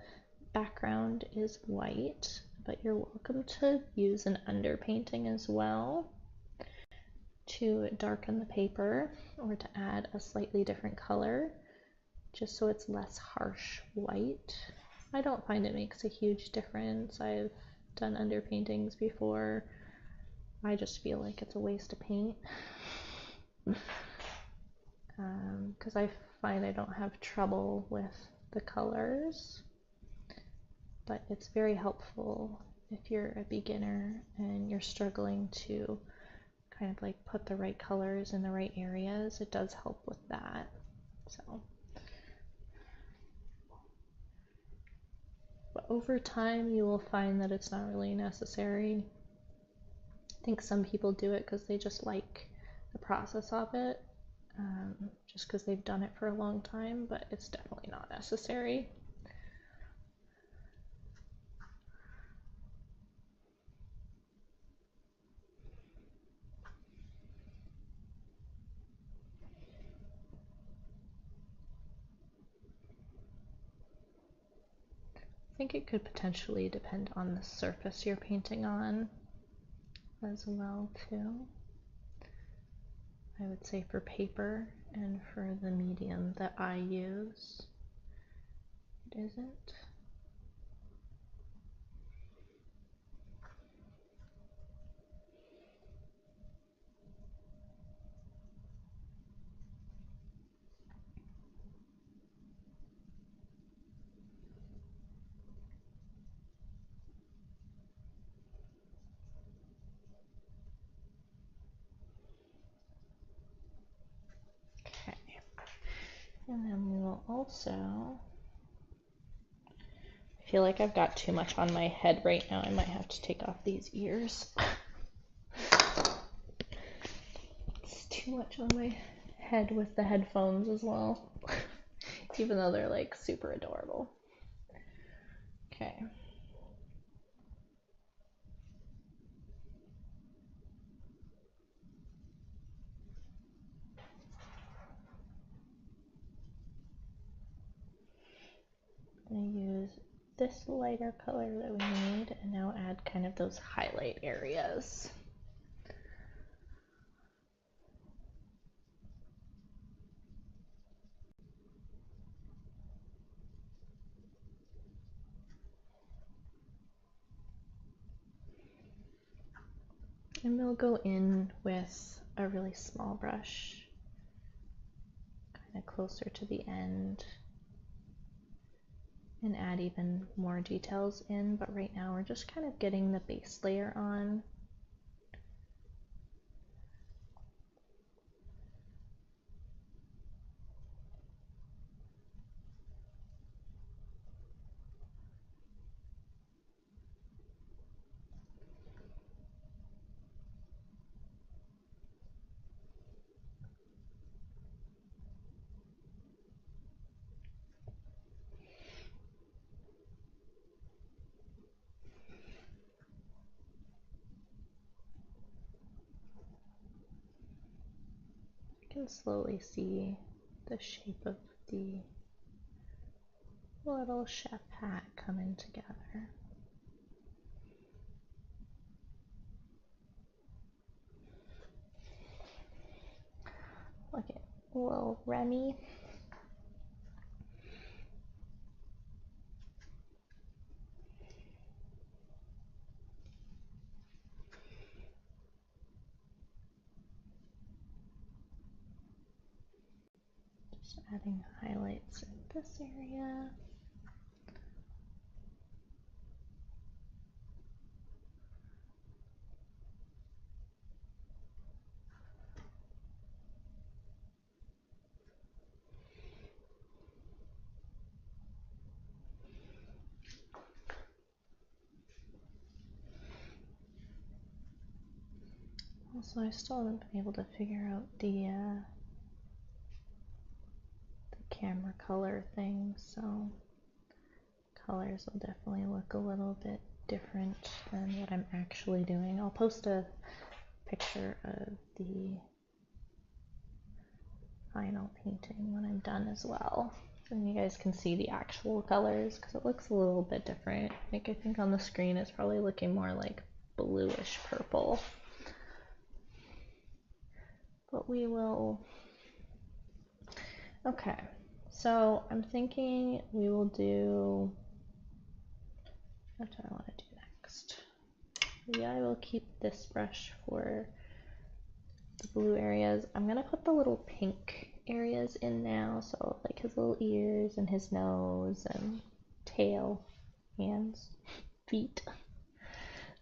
background is white, but you're welcome to use an underpainting as well to darken the paper or to add a slightly different color just so it's less harsh white. I don't find it makes a huge difference. I've done underpaintings before. I just feel like it's a waste of paint because I find I don't have trouble with the colors, but it's very helpful if you're a beginner and you're struggling to kind of like put the right colors in the right areas. It does help with that. So, but over time you will find that it's not really necessary. I think some people do it because they just like the process of it, just because they've done it for a long time, but it's definitely not necessary. I think it could potentially depend on the surface you're painting on as well too. I would say for paper and for the medium that I use, it isn't. Okay, and then we will also, I feel like I've got too much on my head right now. I might have to take off these ears. It's too much on my head with the headphones as well, even though they're like super adorable. Okay. I'm going to use this lighter color that we need and now add kind of those highlight areas. And we'll go in with a really small brush, kind of closer to the end, and add even more details in, but right now we're just kind of getting the base layer on. You can slowly see the shape of the little chef hat coming together. Look at little Remy. Just adding highlights in this area. Also, I still haven't been able to figure out the camera color thing, so colors will definitely look a little bit different than what I'm actually doing. I'll post a picture of the final painting when I'm done as well. And you guys can see the actual colors because it looks a little bit different. Like I think on the screen it's probably looking more like bluish purple. But we will... Okay, so I'm thinking we will do... What do I want to do next? Yeah, I will keep this brush for the blue areas. I'm gonna put the little pink areas in now, so like his little ears and his nose and tail, hands, feet.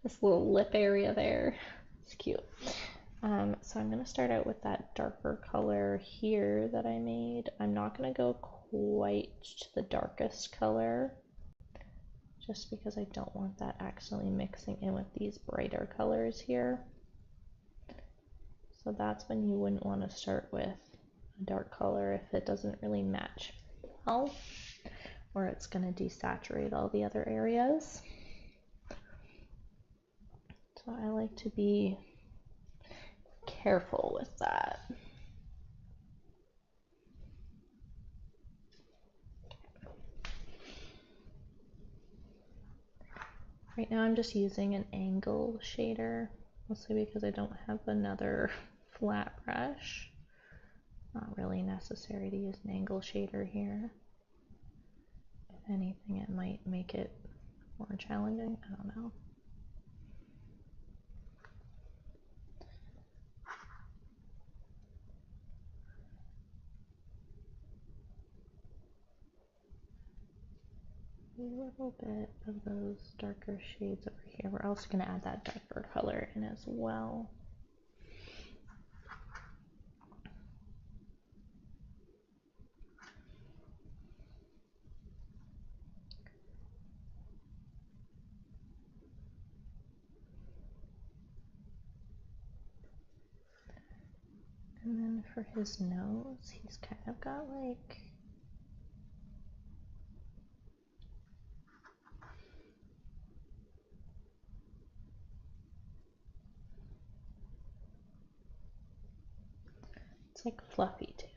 This little lip area there. It's cute. So I'm gonna start out with that darker color here that I made. I'm not gonna go quite to the darkest color, just because I don't want that actually mixing in with these brighter colors here. So that's when you wouldn't want to start with a dark color if it doesn't really match well, or it's going to desaturate all the other areas. So I like to be careful with that. Right now I'm just using an angle shader, mostly because I don't have another flat brush. Not really necessary to use an angle shader here. If anything, it might make it more challenging. I don't know. A little bit of those darker shades over here. We're also going to add that darker color in as well. And then for his nose, he's kind of got like it's like fluffy too,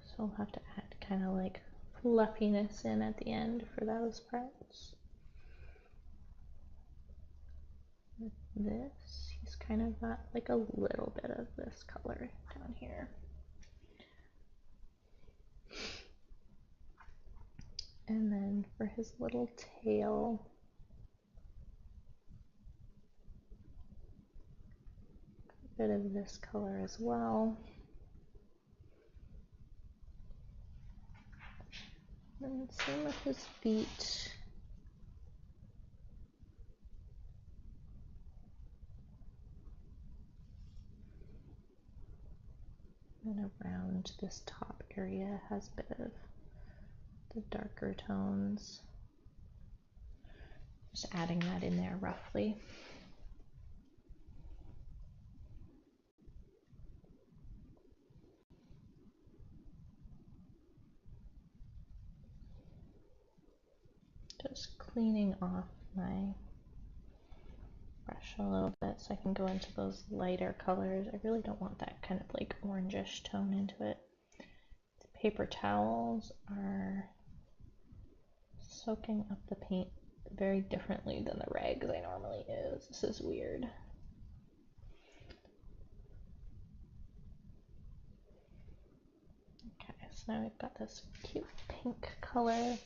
so we'll have to add kind of like fluffiness in at the end for those parts. With this, he's kind of got like a little bit of this color down here. And then for his little tail, a bit of this color as well. And same with his feet. And around this top area has a bit of the darker tones. Just adding that in there roughly. Just cleaning off my brush a little bit so I can go into those lighter colors. I really don't want that kind of like orangish tone into it. The paper towels are soaking up the paint very differently than the rags I normally use. This is weird. Okay, so now we've got this cute pink color.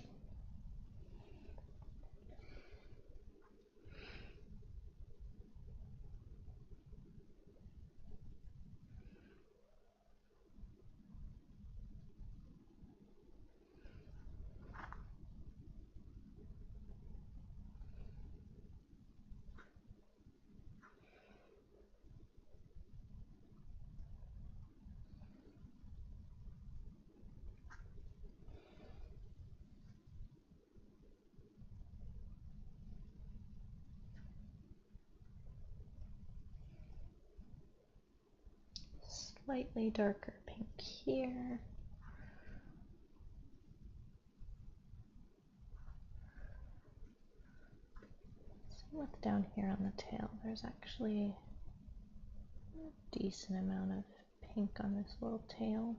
slightly darker pink here. Same with down here on the tail. There's actually a decent amount of pink on this little tail.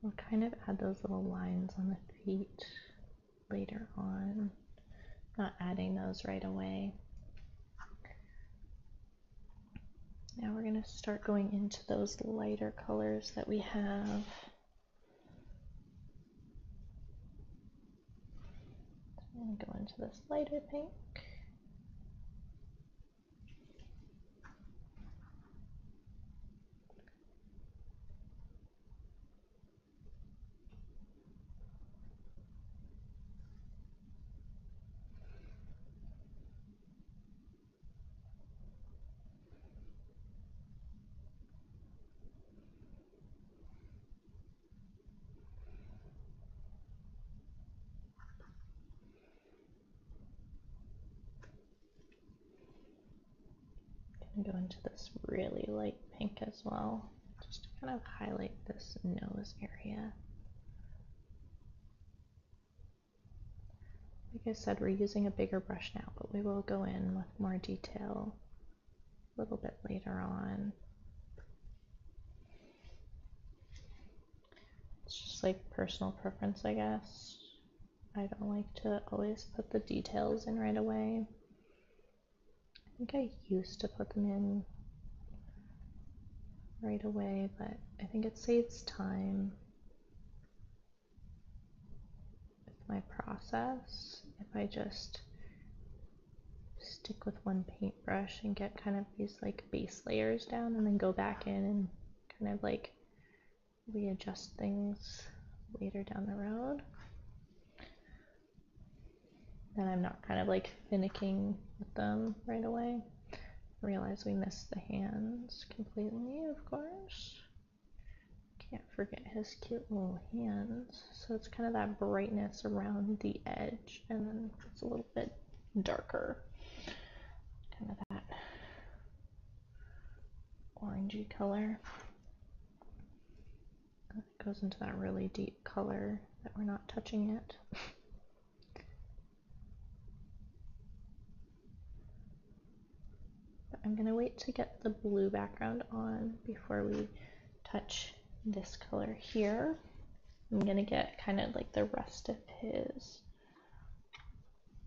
We'll kind of add those little lines on the feet later on, not adding those right away. Now we're going to start going into those lighter colors that we have. I'm going to go into this lighter pink. Go into this really light pink as well, just to kind of highlight this nose area. Like I said, we're using a bigger brush now, but we will go in with more detail a little bit later on. It's just like personal preference, I guess. I don't like to always put the details in right away. I think I used to put them in right away, but I think it saves time with my process if I just stick with one paintbrush and get kind of these like base layers down and then go back in and kind of like readjust things later down the road. Then I'm not kind of like finicking with them right away. I realize we missed the hands completely, of course. Can't forget his cute little hands. So it's kind of that brightness around the edge, and then it's a little bit darker. Kind of that orangey color. It goes into that really deep color that we're not touching yet. But I'm gonna wait to get the blue background on before we touch this color here. I'm gonna get kind of like the rest of his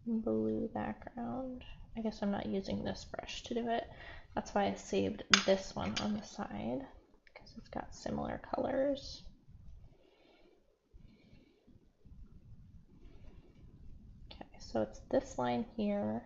blue background. I guess I'm not using this brush to do it. That's why I saved this one on the side, because it's got similar colors. Okay, so it's this line here.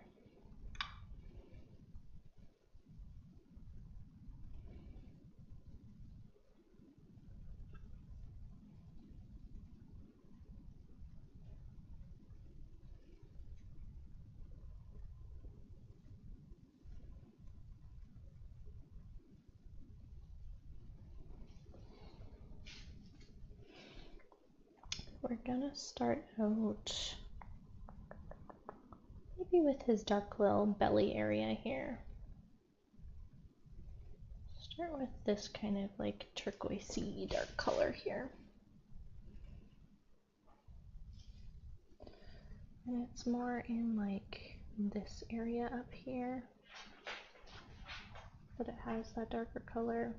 We're gonna start out maybe with his dark little belly area here. Start with this kind of like turquoisey dark color here. And it's more in like this area up here, but it has that darker color.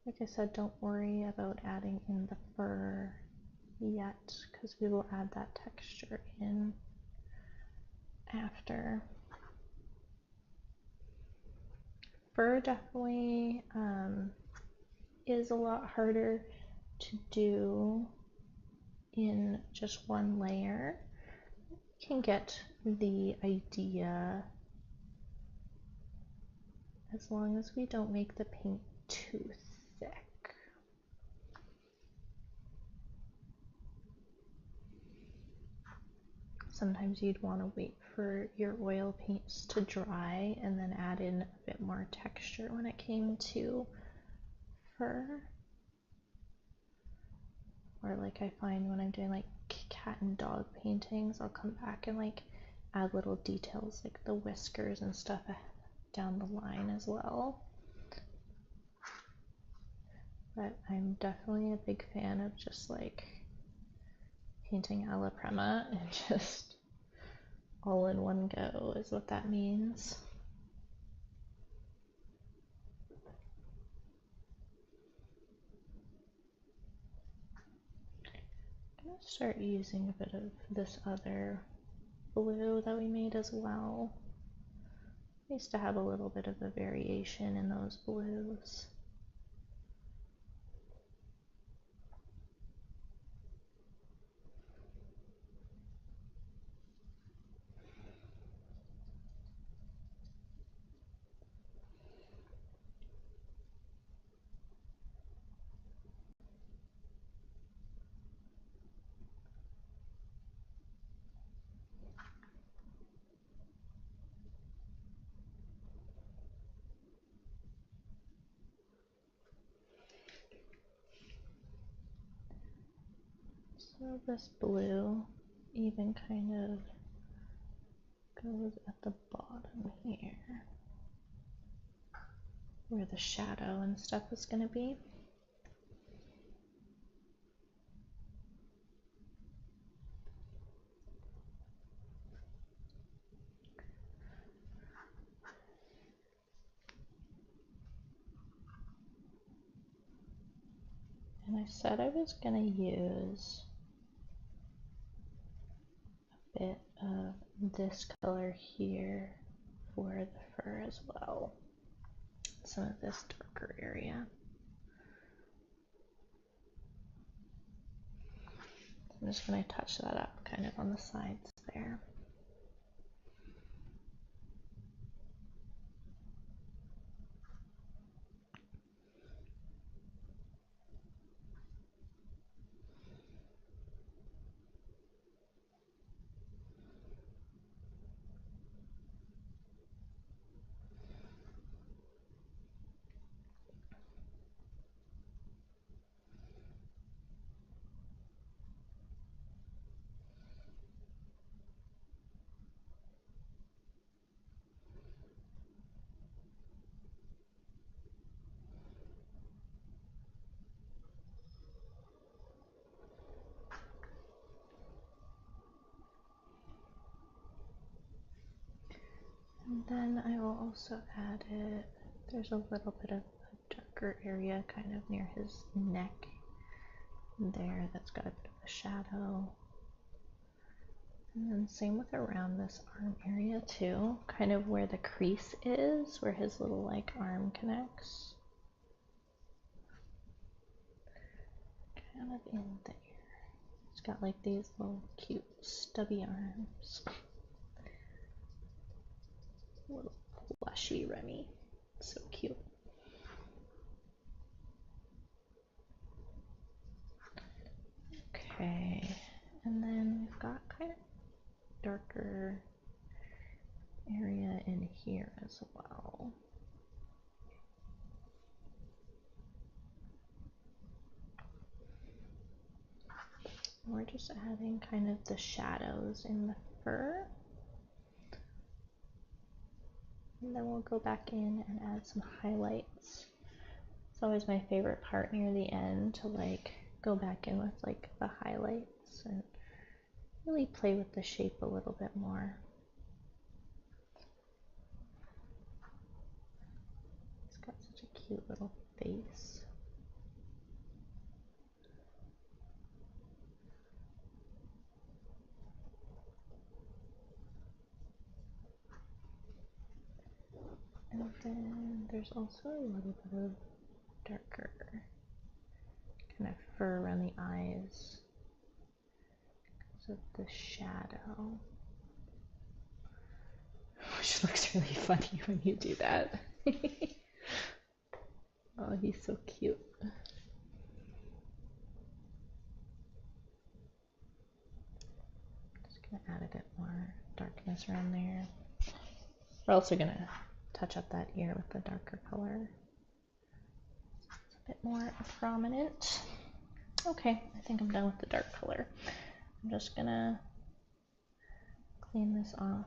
Like I said, don't worry about adding in the fur yet, because we will add that texture in after. Fur definitely is a lot harder to do in just one layer. You can get the idea as long as we don't make the paint too thick. sometimes you'd want to wait for your oil paints to dry and then add in a bit more texture when it came to fur. Or like I find when I'm doing like cat and dog paintings, I'll come back and like add little details like the whiskers and stuff down the line as well. But I'm definitely a big fan of just like painting alla prima and just all in one go is what that means. I'm gonna start using a bit of this other blue that we made as well. I used to have a little bit of a variation in those blues. So this blue even kind of goes at the bottom here, where the shadow and stuff is going to be. And I said I was going to use a bit of this color here for the fur as well. Some of this darker area. I'm just going to touch that up kind of on the sides there. And then I will also add it, there's a little bit of a darker area kind of near his neck there that's got a bit of a shadow. And then same with around this arm area too, kind of where the crease is, where his little like arm connects. Kind of in there. He's got like these little cute stubby arms. Little plushy Remy. So cute. Okay, and then we've got kind of darker area in here as well. We're just adding kind of the shadows in the fur. And then we'll go back in and add some highlights. It's always my favorite part near the end to like go back in with like the highlights and really play with the shape a little bit more. He's got such a cute little face. And then there's also a little bit of darker kind of fur around the eyes because of the shadow. Which looks really funny when you do that. Oh, he's so cute. Just Gonna add a bit more darkness around there. We're also gonna touch up that ear with the darker color. It's a bit more prominent. Okay, I think I'm done with the dark color. I'm just gonna clean this off.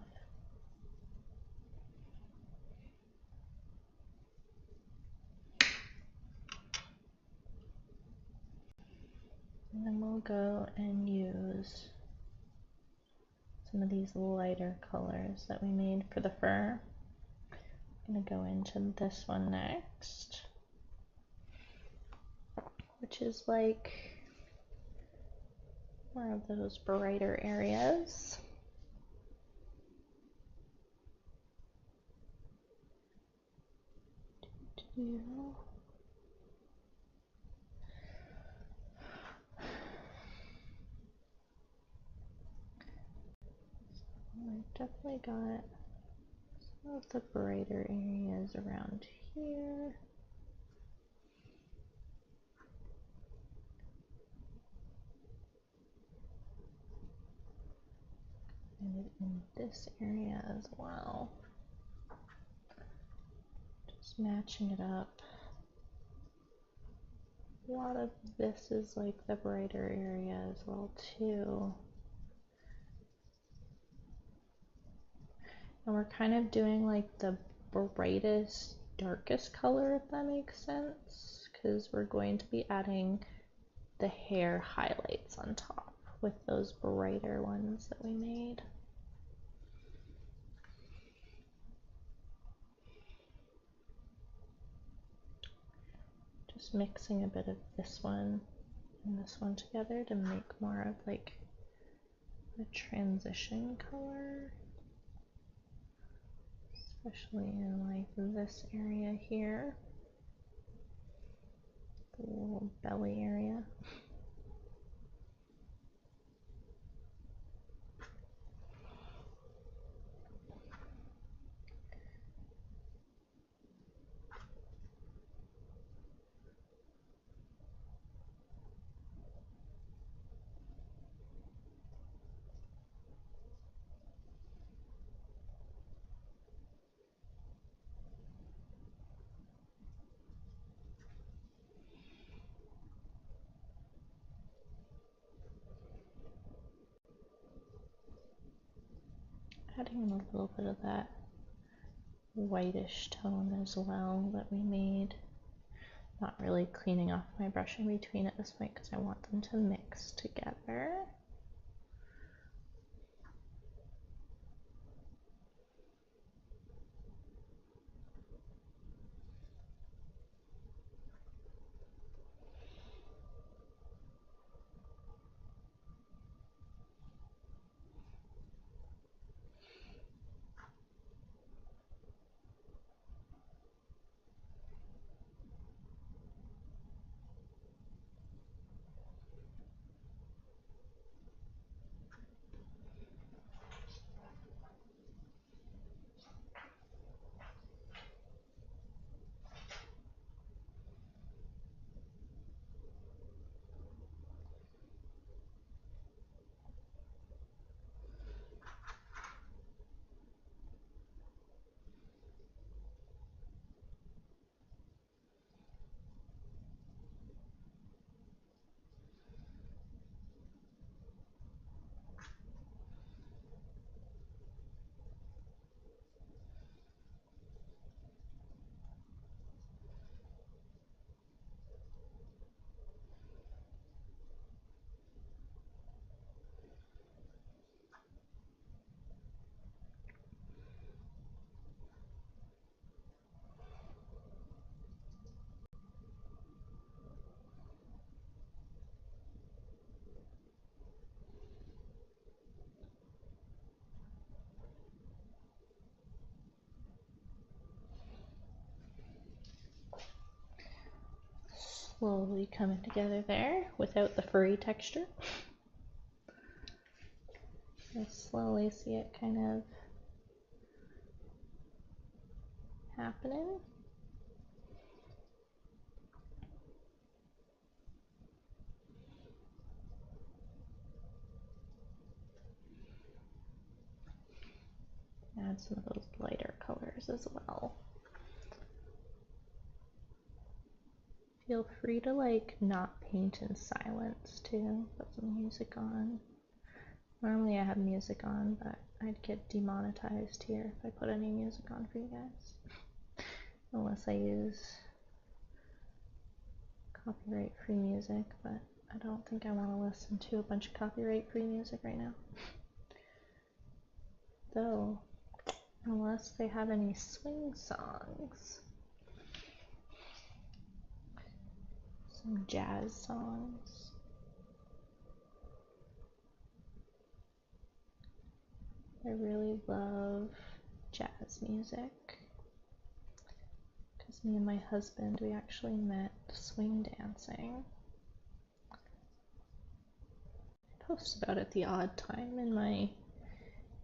And then we'll go and use some of these lighter colors that we made for the fur. I'm gonna go into this one next, which is like more of those brighter areas. I've definitely got some of the brighter areas around here. And in this area as well. Just matching it up. A lot of this is like the brighter area as well too. And we're kind of doing like the brightest, darkest color, if that makes sense, because we're going to be adding the hair highlights on top with those brighter ones that we made. Just mixing a bit of this one and this one together to make more of like a transition color, especially in like this area here, the little belly area. Adding in a little bit of that whitish tone as well that we made. Not really cleaning off my brush in between at this point because I want them to mix together. Slowly coming together there without the furry texture. I slowly see it kind of happening. add some of those lighter colors as well. Feel free to like not paint in silence too. Put some music on. Normally I have music on, but I'd get demonetized here if I put any music on for you guys. Unless I use copyright-free music, but I don't think I want to listen to a bunch of copyright-free music right now. Though, unless they have any swing songs. Some jazz songs. I really love jazz music. Because me and my husband, we actually met swing dancing. I post about it the odd time in my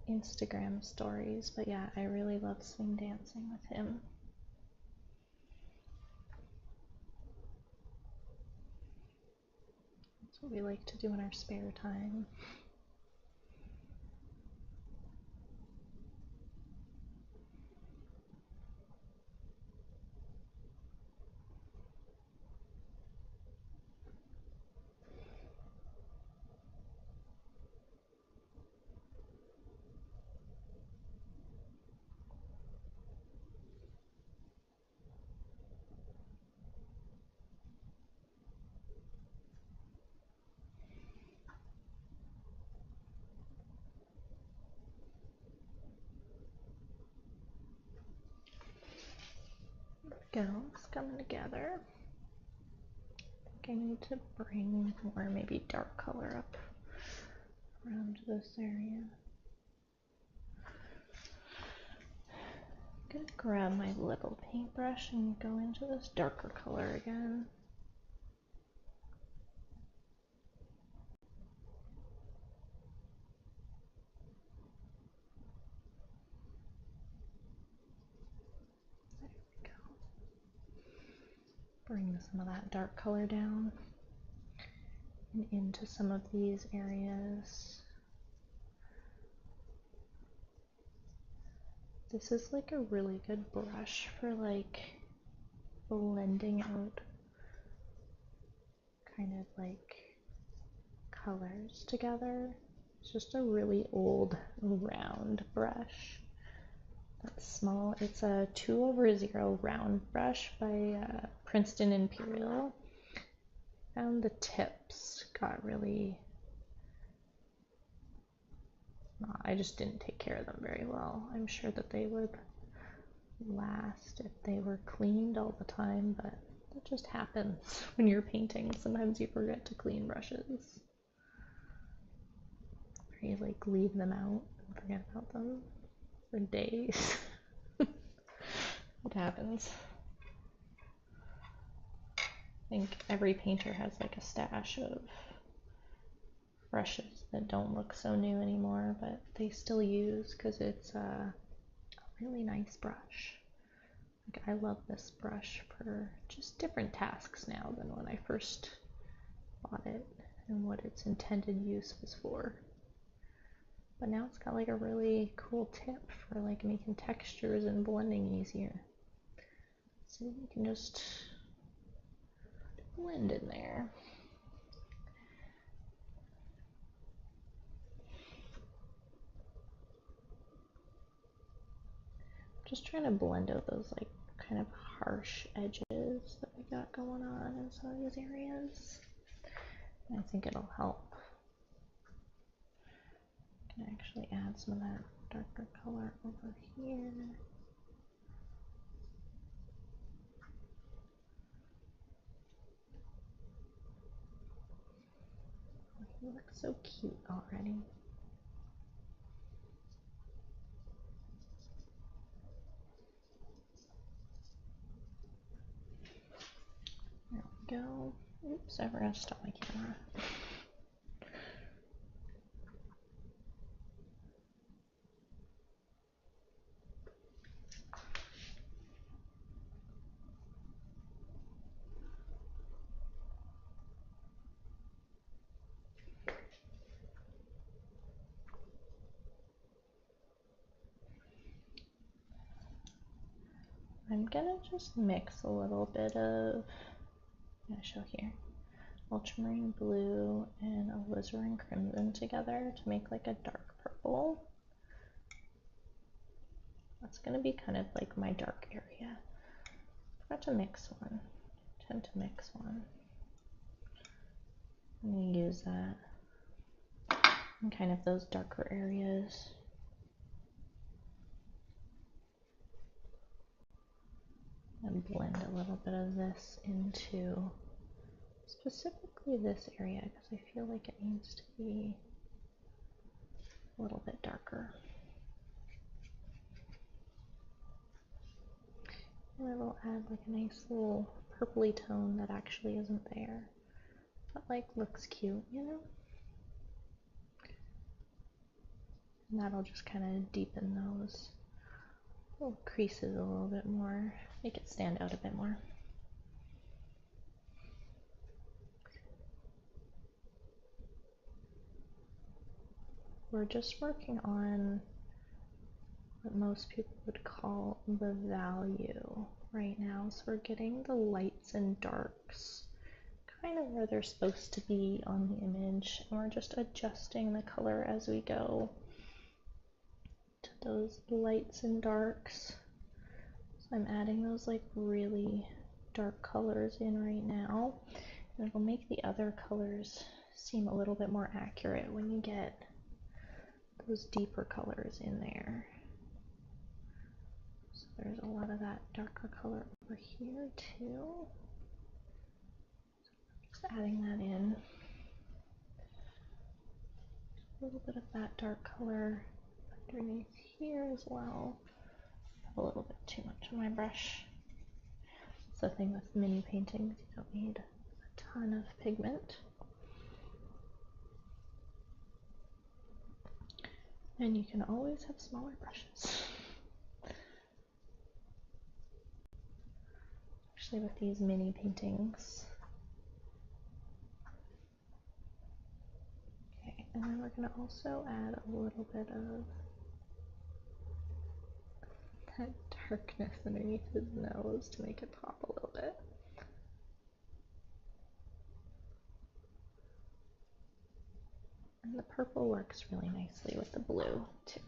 Instagram stories, but yeah, I really love swing dancing with him. That's what we like to do in our spare time. Go, it's coming together. I think I need to bring more maybe dark color up around this area. I'm gonna grab my little paintbrush and go into this darker color again. There we go. Bring some of that dark color down and into some of these areas. This is like a really good brush for like blending out kind of like colors together. It's just a really old round brush. That's small. It's a 2/0 round brush by Princeton Imperial. Found the tips got really... I just didn't take care of them very well. I'm sure that they would last if they were cleaned all the time, but that just happens when you're painting. Sometimes you forget to clean brushes. Or you like leave them out and forget about them for days. It happens. I think every painter has like a stash of brushes that don't look so new anymore, but they still use because it's a really nice brush. Like, I love this brush for just different tasks now than when I first bought it and what its intended use was for. But now it's got like a really cool tip for like making textures and blending easier. So you can just blend in there. Just trying to blend out those like kind of harsh edges that we got going on in some of these areas. And I think it'll help. I can actually add some of that darker color over here. You look so cute already. There we go. Oops, I forgot to stop my camera. I'm gonna just mix a little bit of, I'm gonna show here, ultramarine blue and alizarin crimson together to make like a dark purple. That's gonna be kind of like my dark area. Forgot to mix one. Tend to mix one. I'm gonna use that in kind of those darker areas. And blend a little bit of this into specifically this area because I feel like it needs to be a little bit darker. And it'll add like a nice little purpley tone that actually isn't there, but like looks cute, you know? And that'll just kind of deepen those little creases a little bit more, make it stand out a bit more. We're just working on what most people would call the value right now. So we're getting the lights and darks kind of where they're supposed to be on the image, and we're just adjusting the color as we go to those lights and darks. So I'm adding those like really dark colors in right now, and it'll make the other colors seem a little bit more accurate when you get those deeper colors in there. So there's a lot of that darker color over here too. Just adding that in. A little bit of that dark color underneath here as well. A little bit too much on my brush. It's the thing with mini paintings, you don't need a ton of pigment. And you can always have smaller brushes. Especially with these mini paintings. Okay, and then we're going to also add a little bit of that darkness underneath his nose to make it pop a little bit. And the purple works really nicely with the blue too.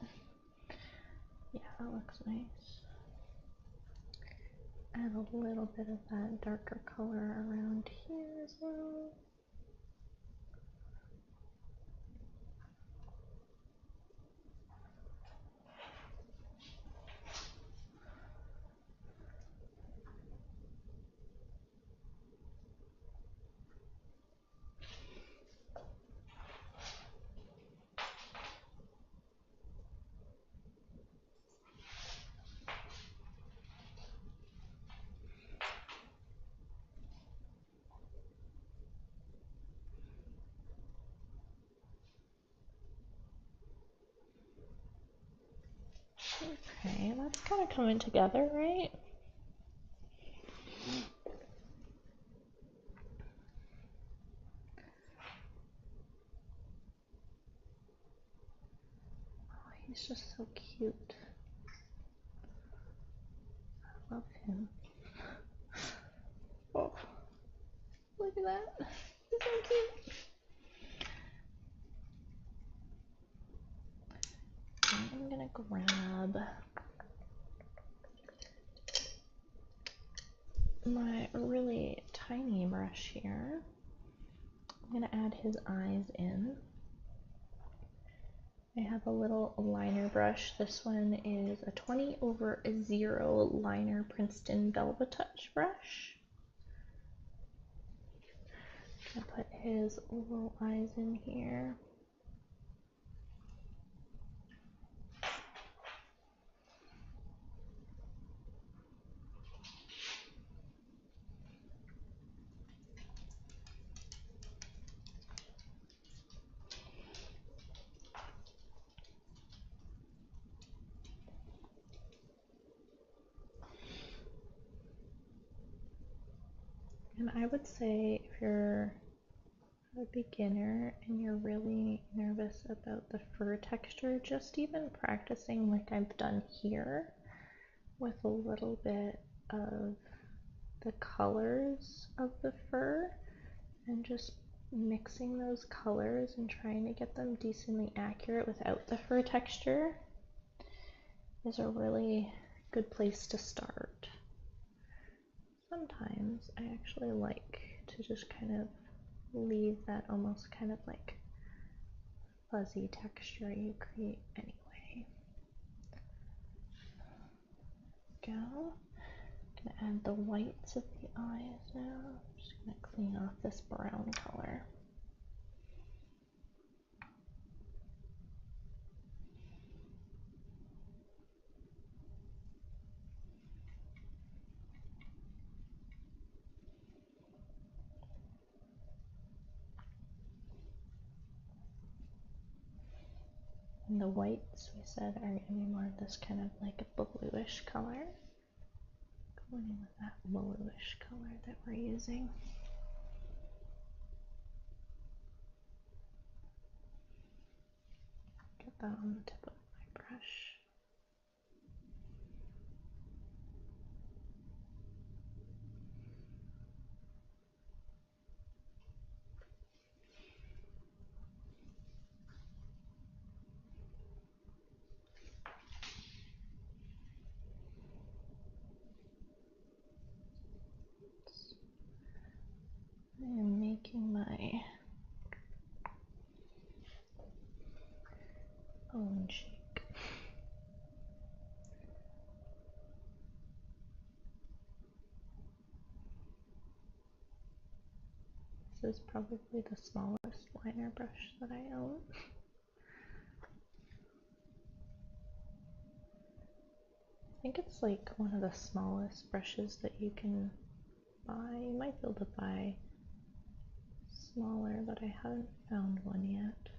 Yeah, that looks nice. Add a little bit of that darker color around here as well. Okay, that's kind of coming together, right? Oh, he's just so cute. I love him. Oh, look at that. He's so cute. I'm gonna grab my really tiny brush here. I'm gonna add his eyes in. I have a little liner brush. This one is a 20/0 liner Princeton Velvet Touch brush. I'm gonna put his little eyes in here. And I would say if you're a beginner and you're really nervous about the fur texture, just even practicing like I've done here with a little bit of the colors of the fur and just mixing those colors and trying to get them decently accurate without the fur texture is a really good place to start. Sometimes I actually like to just kind of leave that almost kind of like fuzzy texture you create anyway. Go. I'm gonna add the whites of the eyes now. I'm just gonna clean off this brown color. And the whites, we said, are going to be more of this kind of like a bluish color. Going in with that bluish color that we're using. Get that on the tip of my brush. I am making my own shake. This is probably the smallest liner brush that I own. I think it's like one of the smallest brushes that you can buy. You might be able to buy smaller, but I haven't found one yet.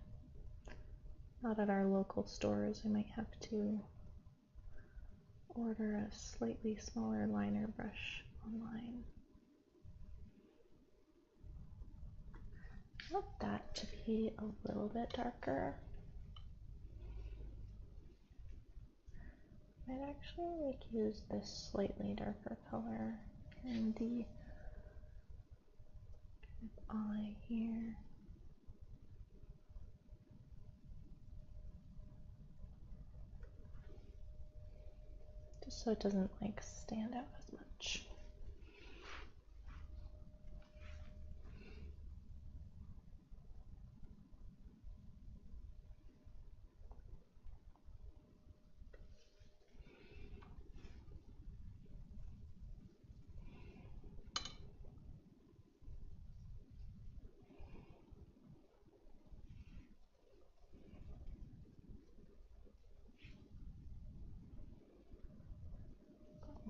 Not at our local stores. I might have to order a slightly smaller liner brush online. I want that to be a little bit darker. I'd actually like use this slightly darker color in the eye here. Just so it doesn't like stand out as much.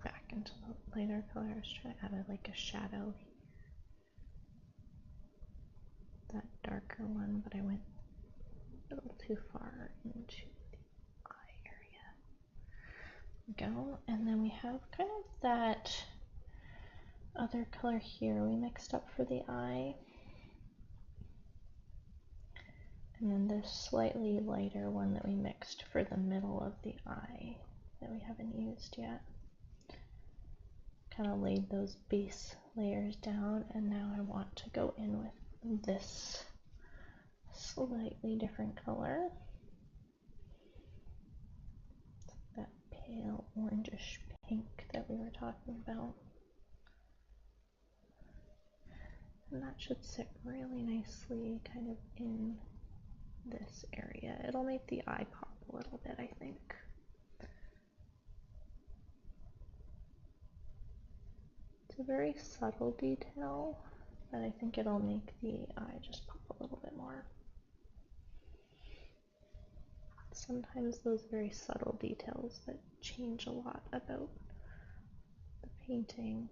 Back into the lighter color. I was trying to add like a shadow. That darker one, but I went a little too far into the eye area. Go, and then we have kind of that other color here we mixed up for the eye. And then this slightly lighter one that we mixed for the middle of the eye that we haven't used yet. Kind of laid those base layers down, and now I want to go in with this slightly different color. That pale orangish pink that we were talking about. And that should sit really nicely kind of in this area. It'll make the eye pop a little bit, I think. It's a very subtle detail, but I think it'll make the eye just pop a little bit more. Sometimes those very subtle details that change a lot about the painting.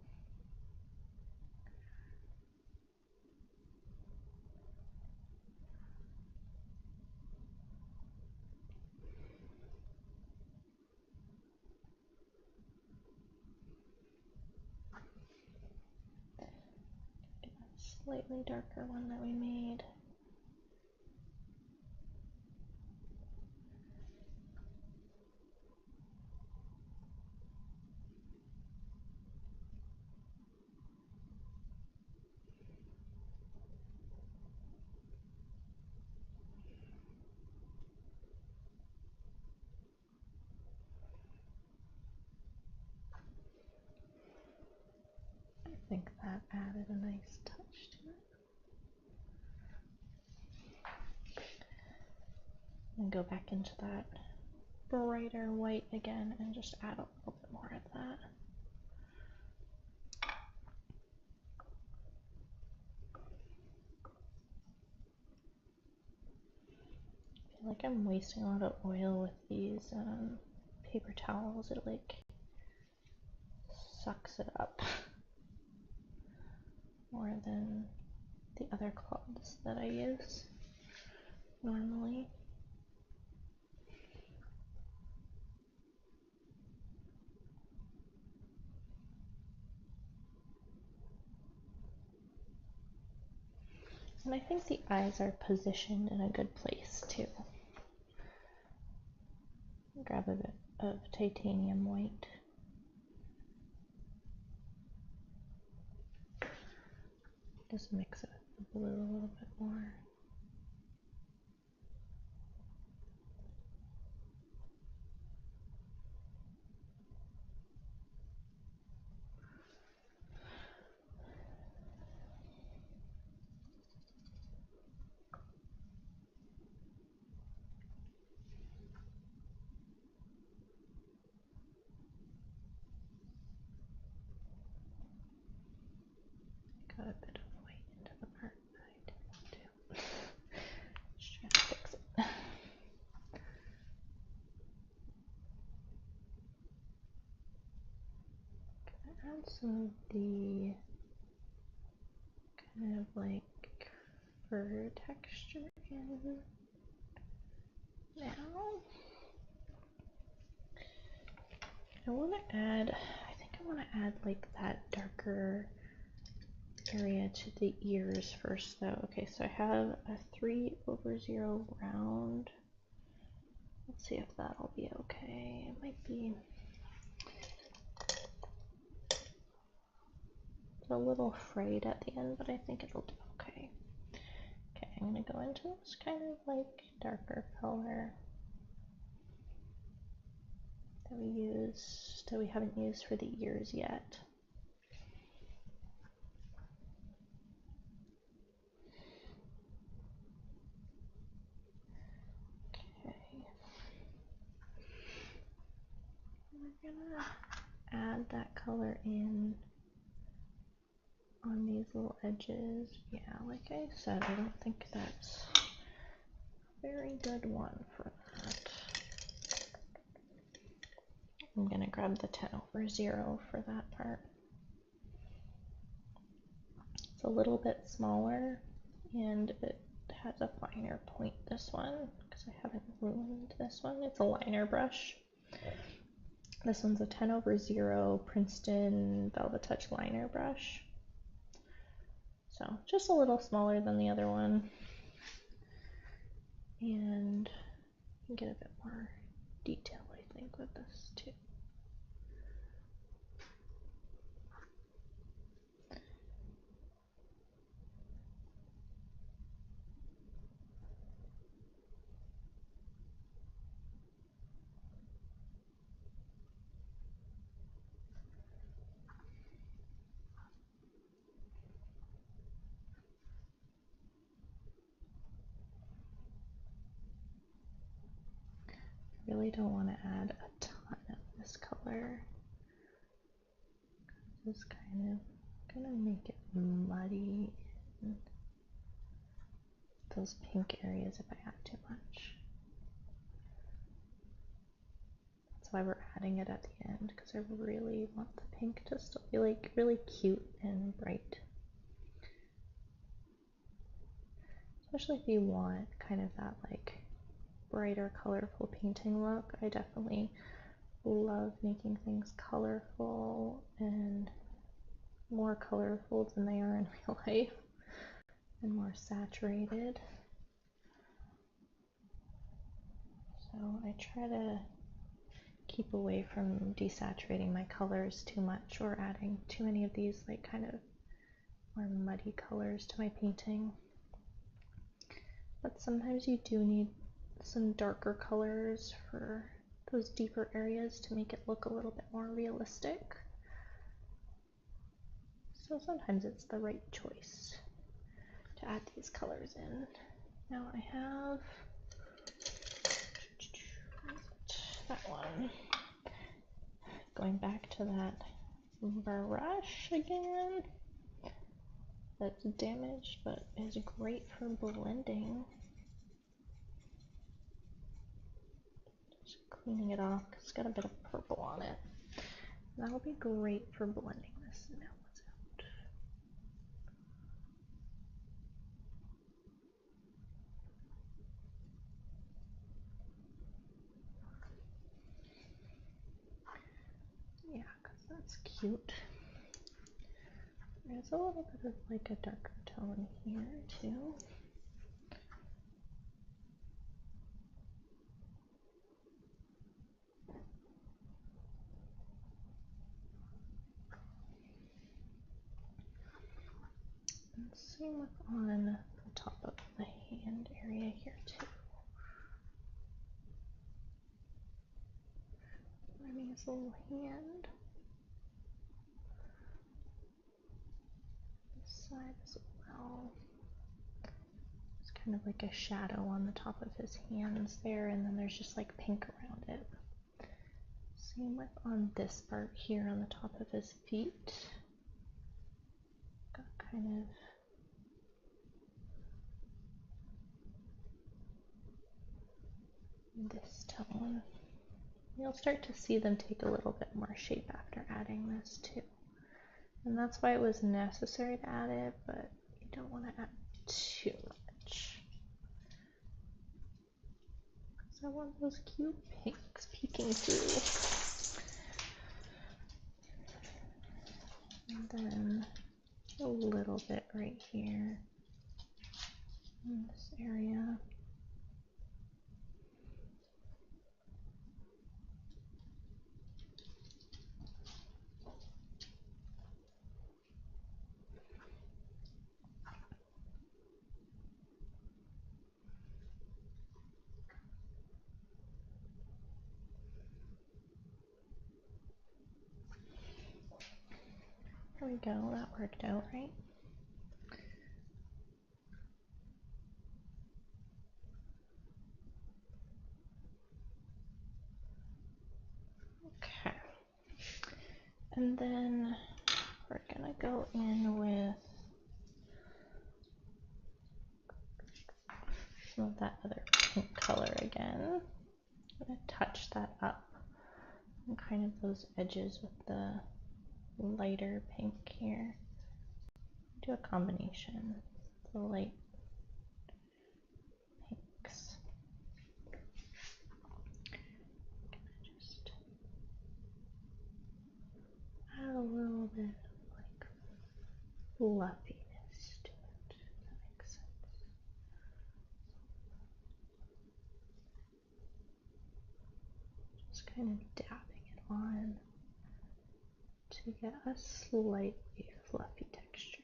Slightly darker one that we made. think that added a nice touch to it. And go back into that brighter white again and just add a little bit more of that. I feel like I'm wasting a lot of oil with these paper towels. It like sucks it up more than the other cloths that I use normally. And I think the eyes are positioned in a good place too. Grab a bit of titanium white. Just mix it with the blue a little bit more. Got a bit of white into the part that I didn't do. Just trying to fix it. Gonna add some of the kind of like fur texture in now. I think I want to add like that darker area to the ears first though. Okay, so I have a 3/0 round. Let's see if that'll be okay. It might be a little frayed at the end, but I think it'll do okay. Okay, I'm gonna go into this kind of like darker color that we haven't used for the ears yet. Okay. We're gonna add that color in on these little edges. Yeah, like I said, I don't think that's a very good one for that. I'm gonna grab the 10/0 for that part. It's a little bit smaller and it has a finer point, this one, because I haven't ruined this one. It's a liner brush. This one's a 10/0 Princeton Velvet Touch liner brush. So just a little smaller than the other one. And you can get a bit more detail, I think, with this too. I really don't want to add a ton of this color. Just kind of gonna make it muddy in those pink areas if I add too much. That's why we're adding it at the end, because I really want the pink to still be like really cute and bright. Especially if you want kind of that like brighter, colorful painting look. I definitely love making things colorful and more colorful than they are in real life and more saturated. So I try to keep away from desaturating my colors too much or adding too many of these like kind of more muddy colors to my painting. But sometimes you do need some darker colors for those deeper areas to make it look a little bit more realistic. So sometimes it's the right choice to add these colors in. Now I have that one. Going back to that brush again. That's damaged, but is great for blending. Just cleaning it off because it's got a bit of purple on it. That'll be great for blending this melons out. Yeah, because that's cute. There's a little bit of like a darker tone here too. And same with on the top of the hand area here too. Remy's little hand. This side as well. It's kind of like a shadow on the top of his hands there, and then there's just like pink around it. Same with on this part here on the top of his feet. Got kind of this tone. You'll start to see them take a little bit more shape after adding this too. And that's why it was necessary to add it, but you don't want to add too much. Because I want those cute pinks peeking through. And then a little bit right here in this area. There we go, that worked out, right? Okay. And then we're gonna go in with some of that other pink color again. I'm gonna touch that up and kind of those edges with the lighter pink here. Do a combination, the light pinks. Just add a little bit of like fluffiness to it, if that makes sense. Just kind of dabbing it on to get a slightly fluffy texture.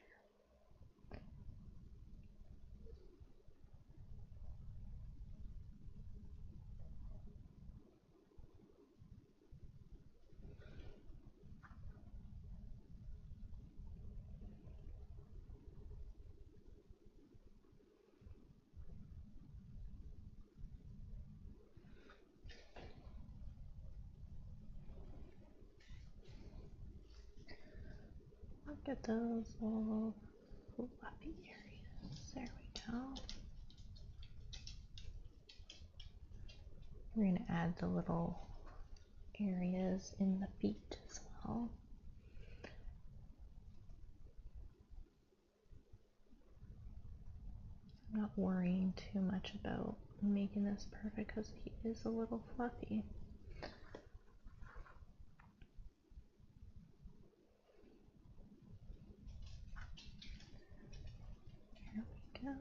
Look at those little fluffy areas. There we go. We're going to add the little areas in the feet as well. I'm not worrying too much about making this perfect because he is a little fluffy. There we go.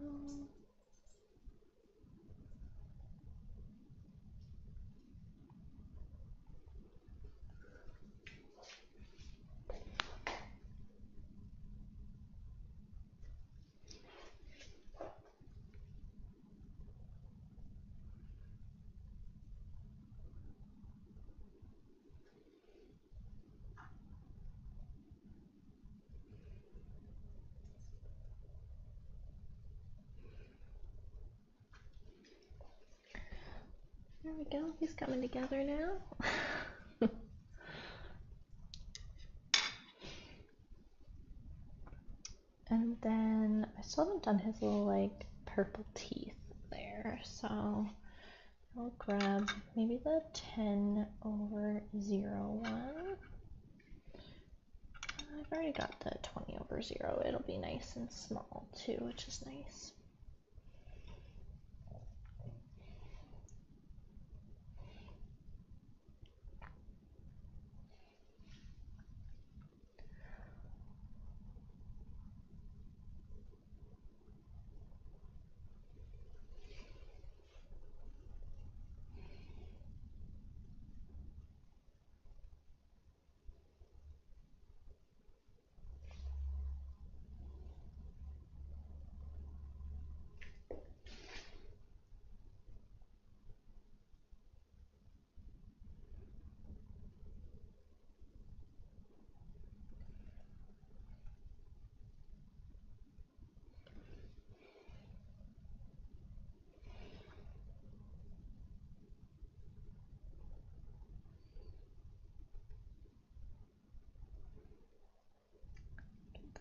There we go, he's coming together now. And then I still haven't done his little like purple teeth there, so I'll grab maybe the 10/01. I've already got the 20/0. It'll be nice and small too, which is nice.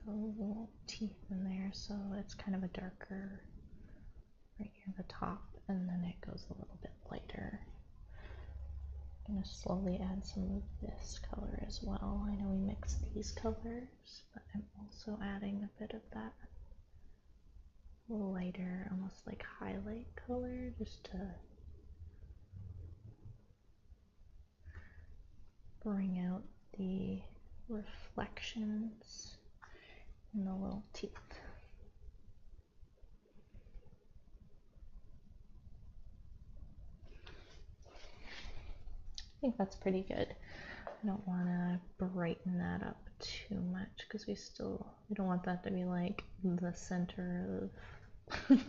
The little teeth in there, so it's kind of a darker right near the top, and then it goes a little bit lighter. I'm gonna slowly add some of this color as well. I know we mixed these colors, but I'm also adding a bit of that lighter, almost like highlight color, just to bring out the reflections in the little teeth. I think that's pretty good. I don't want to brighten that up too much because we don't want that to be like the center of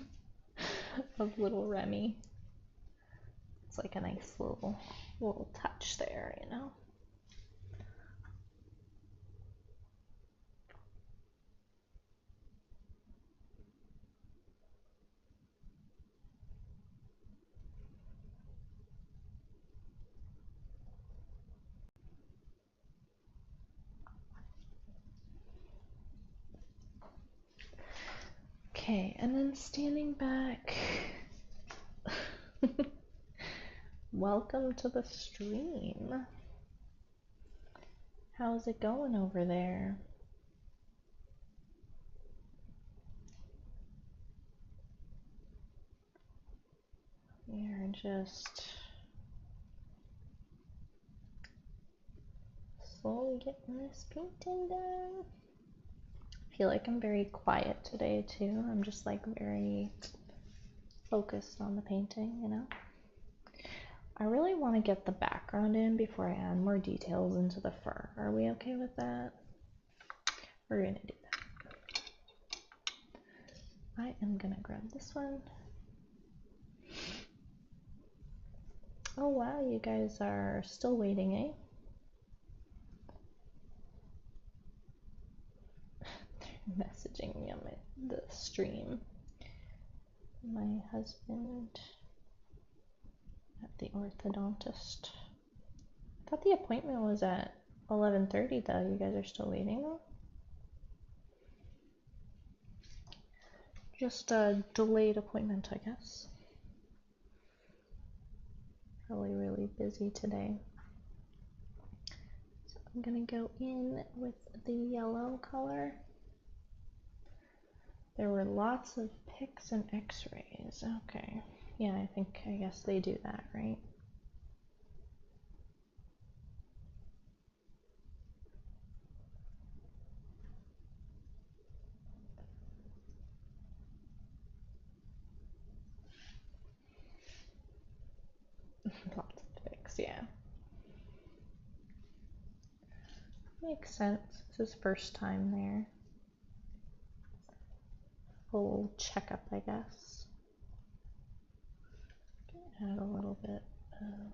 of little Remy. It's like a nice little touch there, you know. Okay, and then standing back. Welcome to the stream. How's it going over there? We are just slowly getting this painting done. I feel like I'm very quiet today too. I'm just like very focused on the painting, you know? I really want to get the background in before I add more details into the fur. Are we okay with that? We're gonna do that. I am gonna grab this one. Oh wow, you guys are still waiting, eh? They're messaging me on the stream. My husband at the orthodontist. I thought the appointment was at 11:30 though. You guys are still waiting though? Just a delayed appointment, I guess. Probably really busy today. So I'm gonna go in with the yellow color. There were lots of pics and x-rays. Okay. Yeah, I guess they do that, right? Lots of pics, yeah. Makes sense. It's his first time there. Full checkup, I guess. Add a little bit of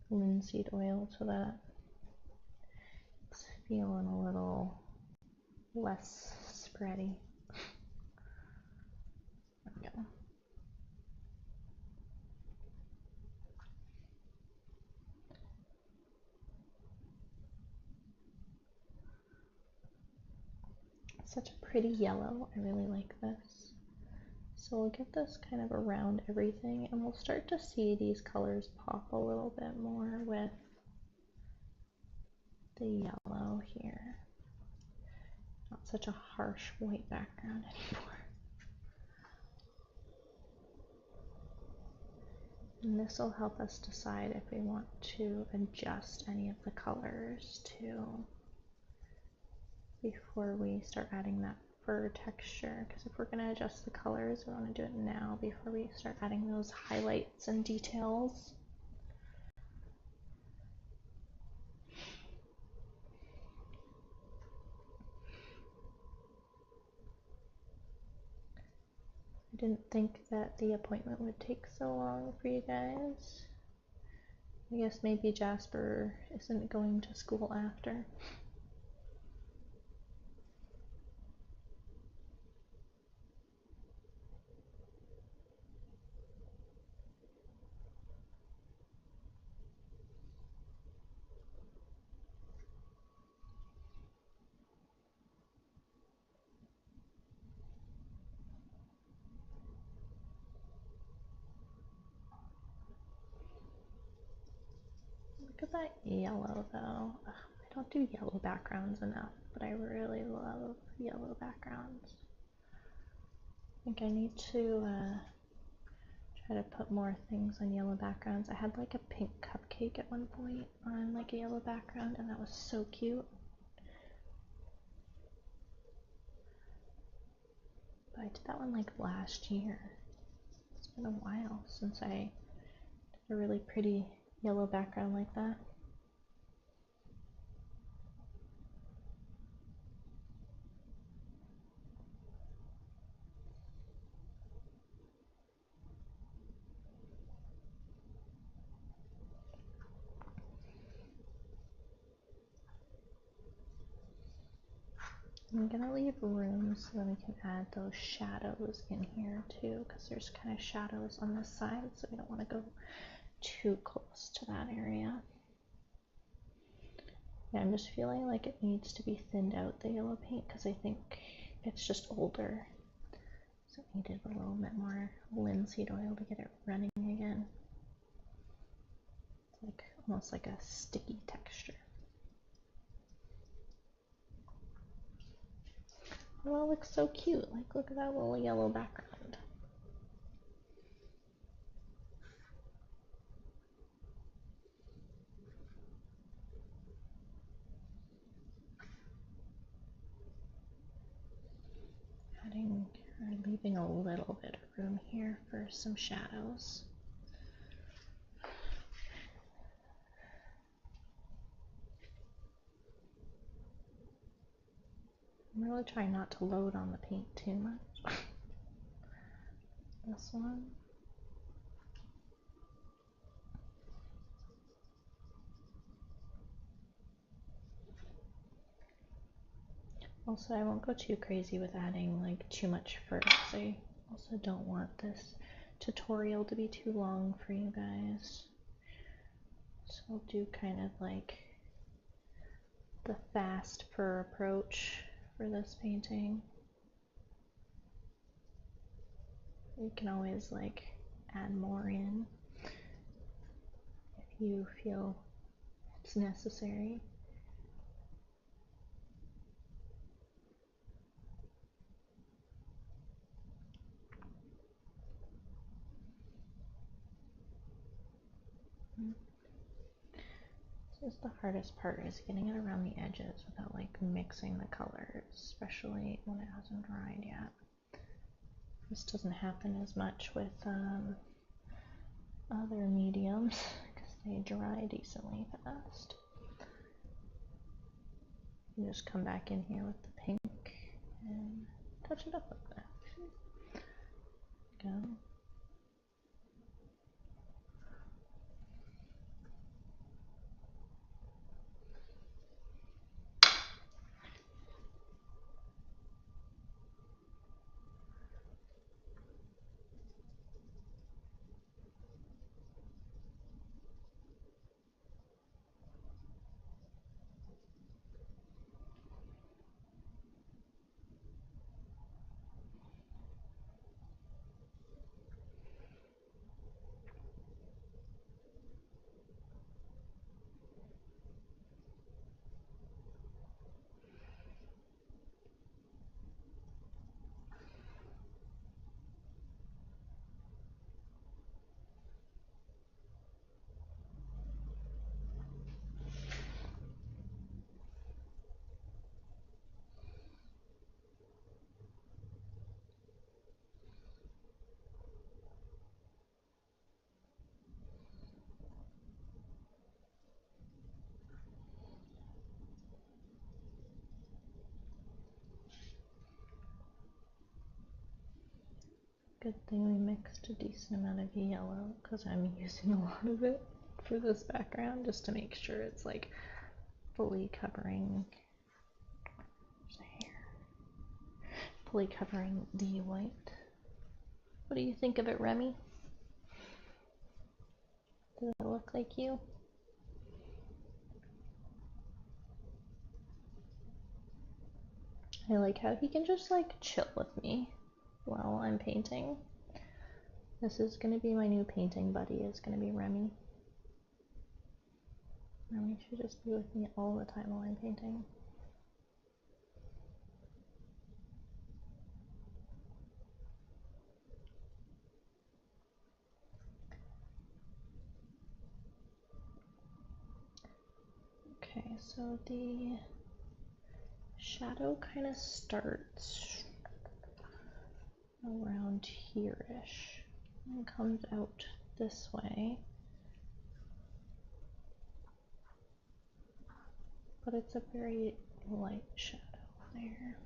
linseed oil to that. It's feeling a little less spready. There we go. such a pretty yellow. I really like this. So we'll get this kind of around everything, and we'll start to see these colors pop a little bit more with the yellow here. Not such a harsh white background anymore. And this will help us decide if we want to adjust any of the colors too before we start adding that fur texture. Because if we're going to adjust the colors, we want to do it now before we start adding those highlights and details. I didn't think that the appointment would take so long for you guys. I guess maybe Jasper isn't going to school after. Look at that yellow though. Ugh, I don't do yellow backgrounds enough, but I really love yellow backgrounds. I think I need to try to put more things on yellow backgrounds. I had like a pink cupcake at one point on like a yellow background, and that was so cute. But I did that one like last year. It's been a while since I did a really pretty yellow background like that. I'm gonna leave room so that we can add those shadows in here too, because there's kind of shadows on this side, so we don't want to go too close to that area. Yeah, I'm just feeling like it needs to be thinned out, the yellow paint, because I think it's just older. So it needed a little bit more linseed oil to get it running again. It's like almost like a sticky texture. Oh, it looks so cute. Like, look at that little yellow background. Adding or leaving a little bit of room here for some shadows. I'm really trying not to load on the paint too much. This one. Also, I won't go too crazy with adding like too much fur, because I also don't want this tutorial to be too long for you guys. So I'll do kind of like the fast fur approach for this painting. You can always like add more in if you feel it's necessary. This is the hardest part, is getting it around the edges without like mixing the colors, especially when it hasn't dried yet. This doesn't happen as much with other mediums because they dry decently fast. You just come back in here with the pink and touch it up like that. Go. Good thing we mixed a decent amount of yellow because I'm using a lot of it for this background just to make sure it's like fully covering the white. What do you think of it, Remy? Does it look like you? I like how he can just like chill with me while I'm painting. This is gonna be my new painting buddy, is gonna be Remy. Remy should just be with me all the time while I'm painting. Okay, so the shadow kind of starts around here-ish and comes out this way. But it's a very light shadow there.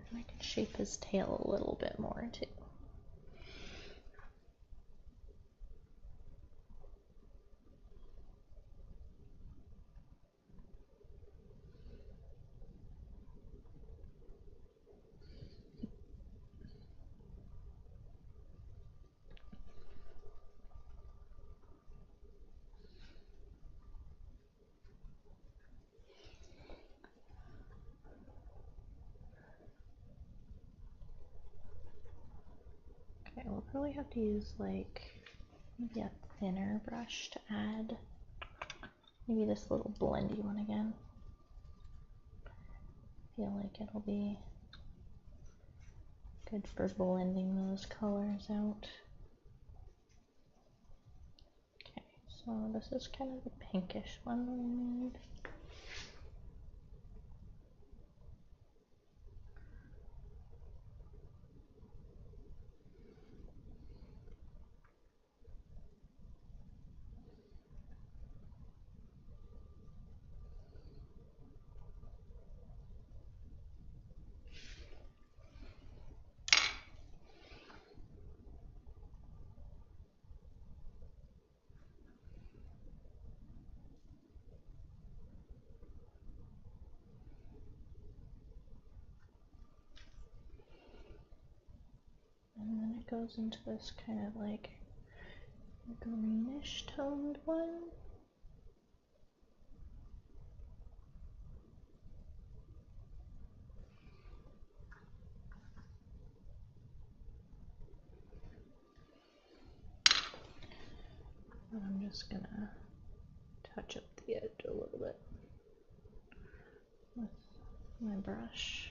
And I can shape his tail a little bit more too. Okay, we'll probably have to use like maybe a thinner brush to add maybe this little blendy one again. I feel like it'll be good for blending those colors out. Okay, so this is kind of the pinkish one we made. And then it goes into this kind of like greenish toned one. And I'm just gonna touch up the edge a little bit with my brush.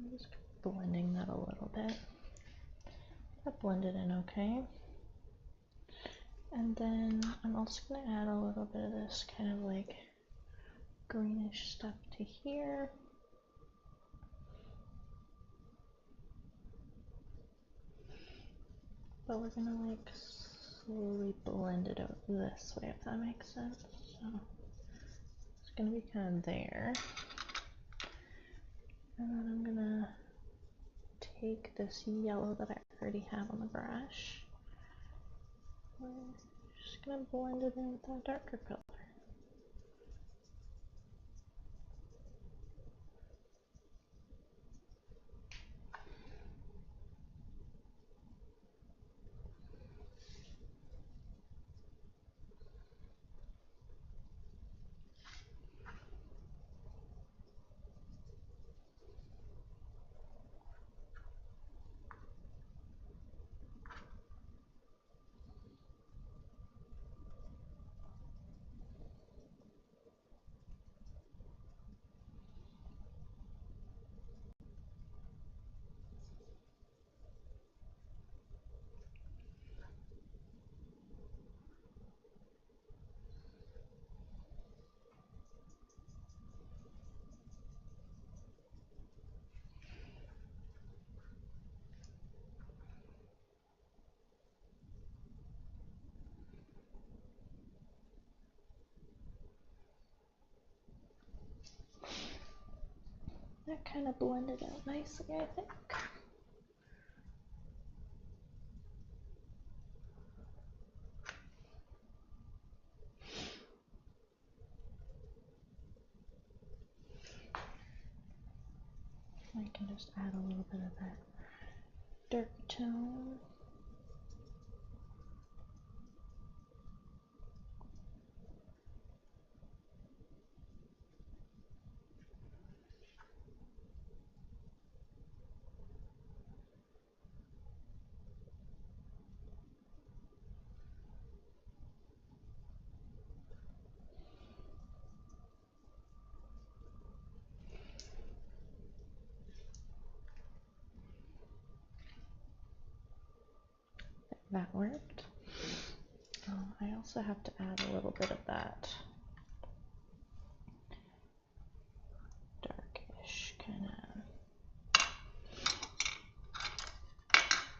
I'm just blending that a little bit. That blended in okay. And then I'm also going to add a little bit of this kind of like greenish stuff to here. But we're going to like slowly blend it out this way, if that makes sense. So it's going to be kind of there. And then I'm going to take this yellow that I already have on the brush. We're just going to blend it in with that darker color. kind of blended out nicely, I think. I can just add a little bit of that dark tone. That worked. I also have to add a little bit of that darkish kind of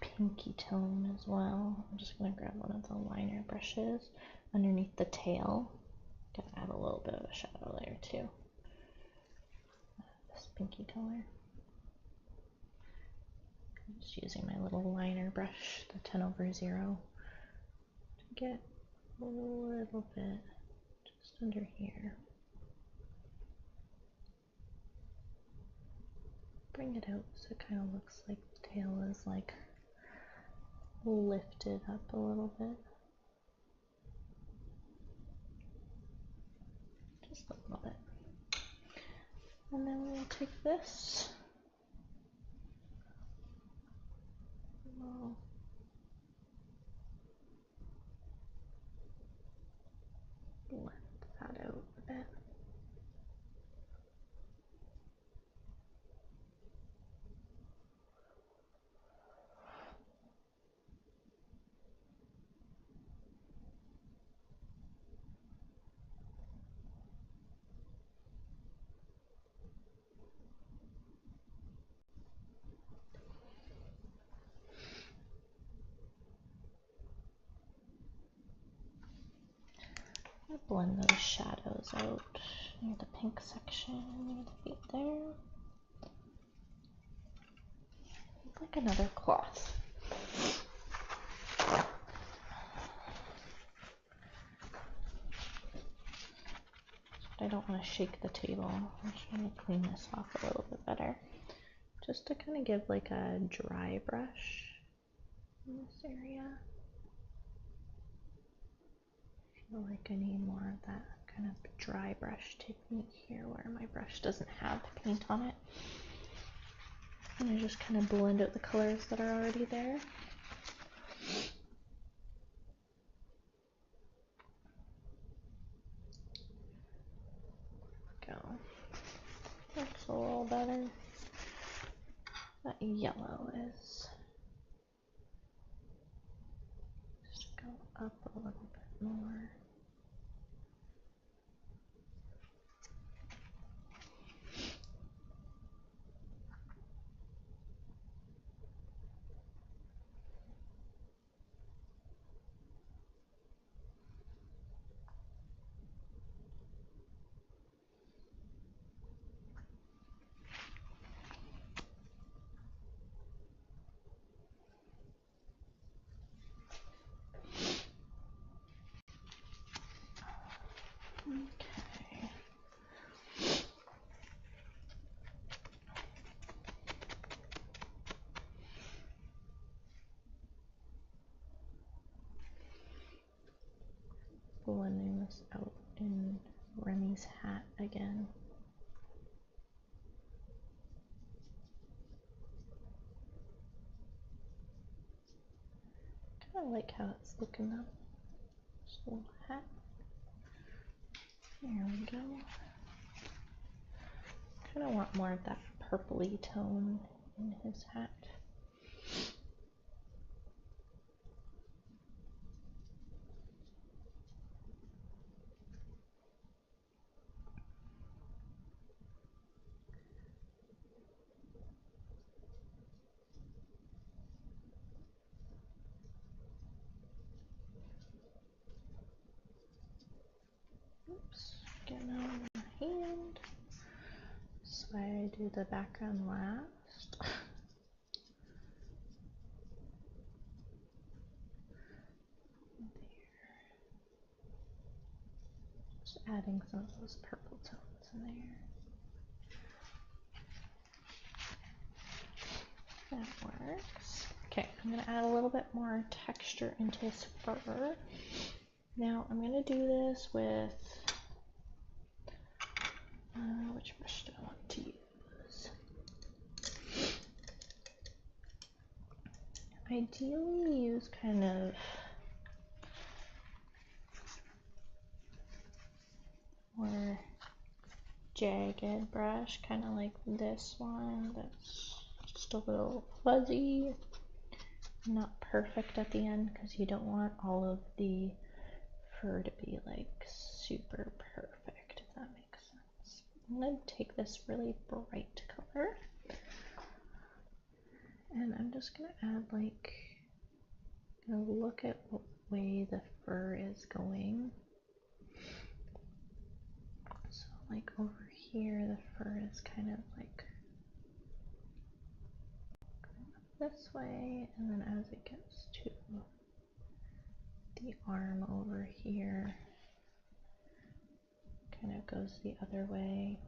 pinky tone as well. I'm just going to grab one of the liner brushes underneath the tail. Gonna add a little bit of a shadow there too. This pinky color. I'm just using my little liner brush, the 10/0, to get a little bit just under here. Bring it out so it kind of looks like the tail is like lifted up a little bit. Just a little bit. And then we'll take this. We'll blend that out a bit. I'll blend those shadows out near the pink section, near the feet there. Like another cloth. But I don't want to shake the table. I'm trying to clean this off a little bit better. Just to kind of give like a dry brush in this area. I feel like I need more of that kind of dry brush technique here where my brush doesn't have paint on it. And I just kind of blend out the colors that are already there. Go. Looks a little better. That yellow is just go up a little bit more. Okay. Blending this out in Remy's hat again. Kind of like how it's looking up. This little hat. There we go. Kind of want more of that purpley tone in his hat. Oops, getting out of my hand. So why I do the background last. Just adding some of those purple tones in there. That works. Okay, I'm going to add a little bit more texture into his fur. Now I'm going to do this with, which brush do I want to use? Ideally use kind of more jagged brush, kind of like this one that's just a little fuzzy, not perfect at the end because you don't want all of the fur to be like super perfect, if that makes sense. I'm going to take this really bright color and I'm just going to add like, look at what way the fur is going. So like over here the fur is kind of like this way, and then as it gets to the arm over here, kind of goes the other way.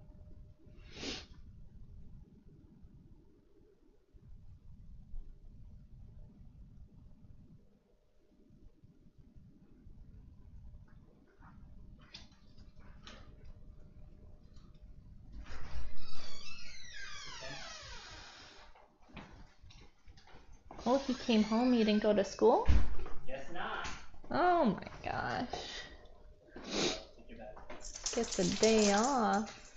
Oh, he came home, you didn't go to school? Guess not. Oh my gosh. Take your bag. Gets a day off.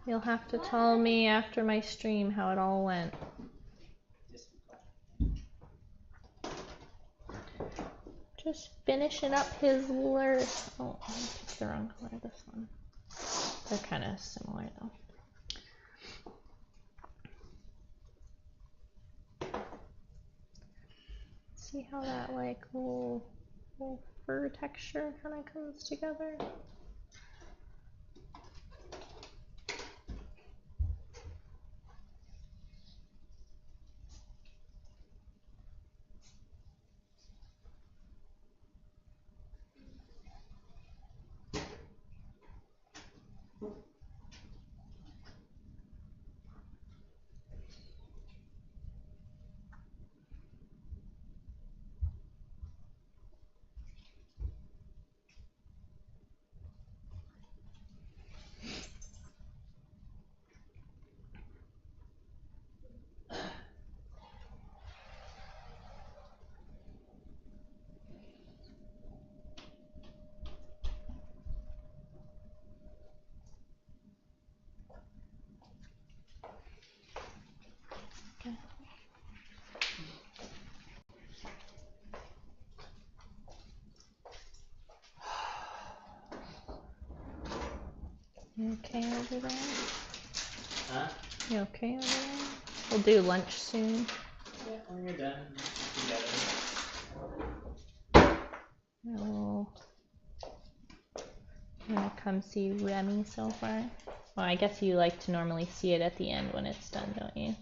You'll have to tell me after my stream how it all went. Just finishing up his lure. Oh, I picked the wrong color, this one. They're kind of similar though. See how that like little fur texture kind of comes together? You okay over there? Huh? You okay over there? We'll do lunch soon. Yeah, when you're done, together. Oh, you wanna come see Remy so far? Well, I guess you like to normally see it at the end when it's done, don't you?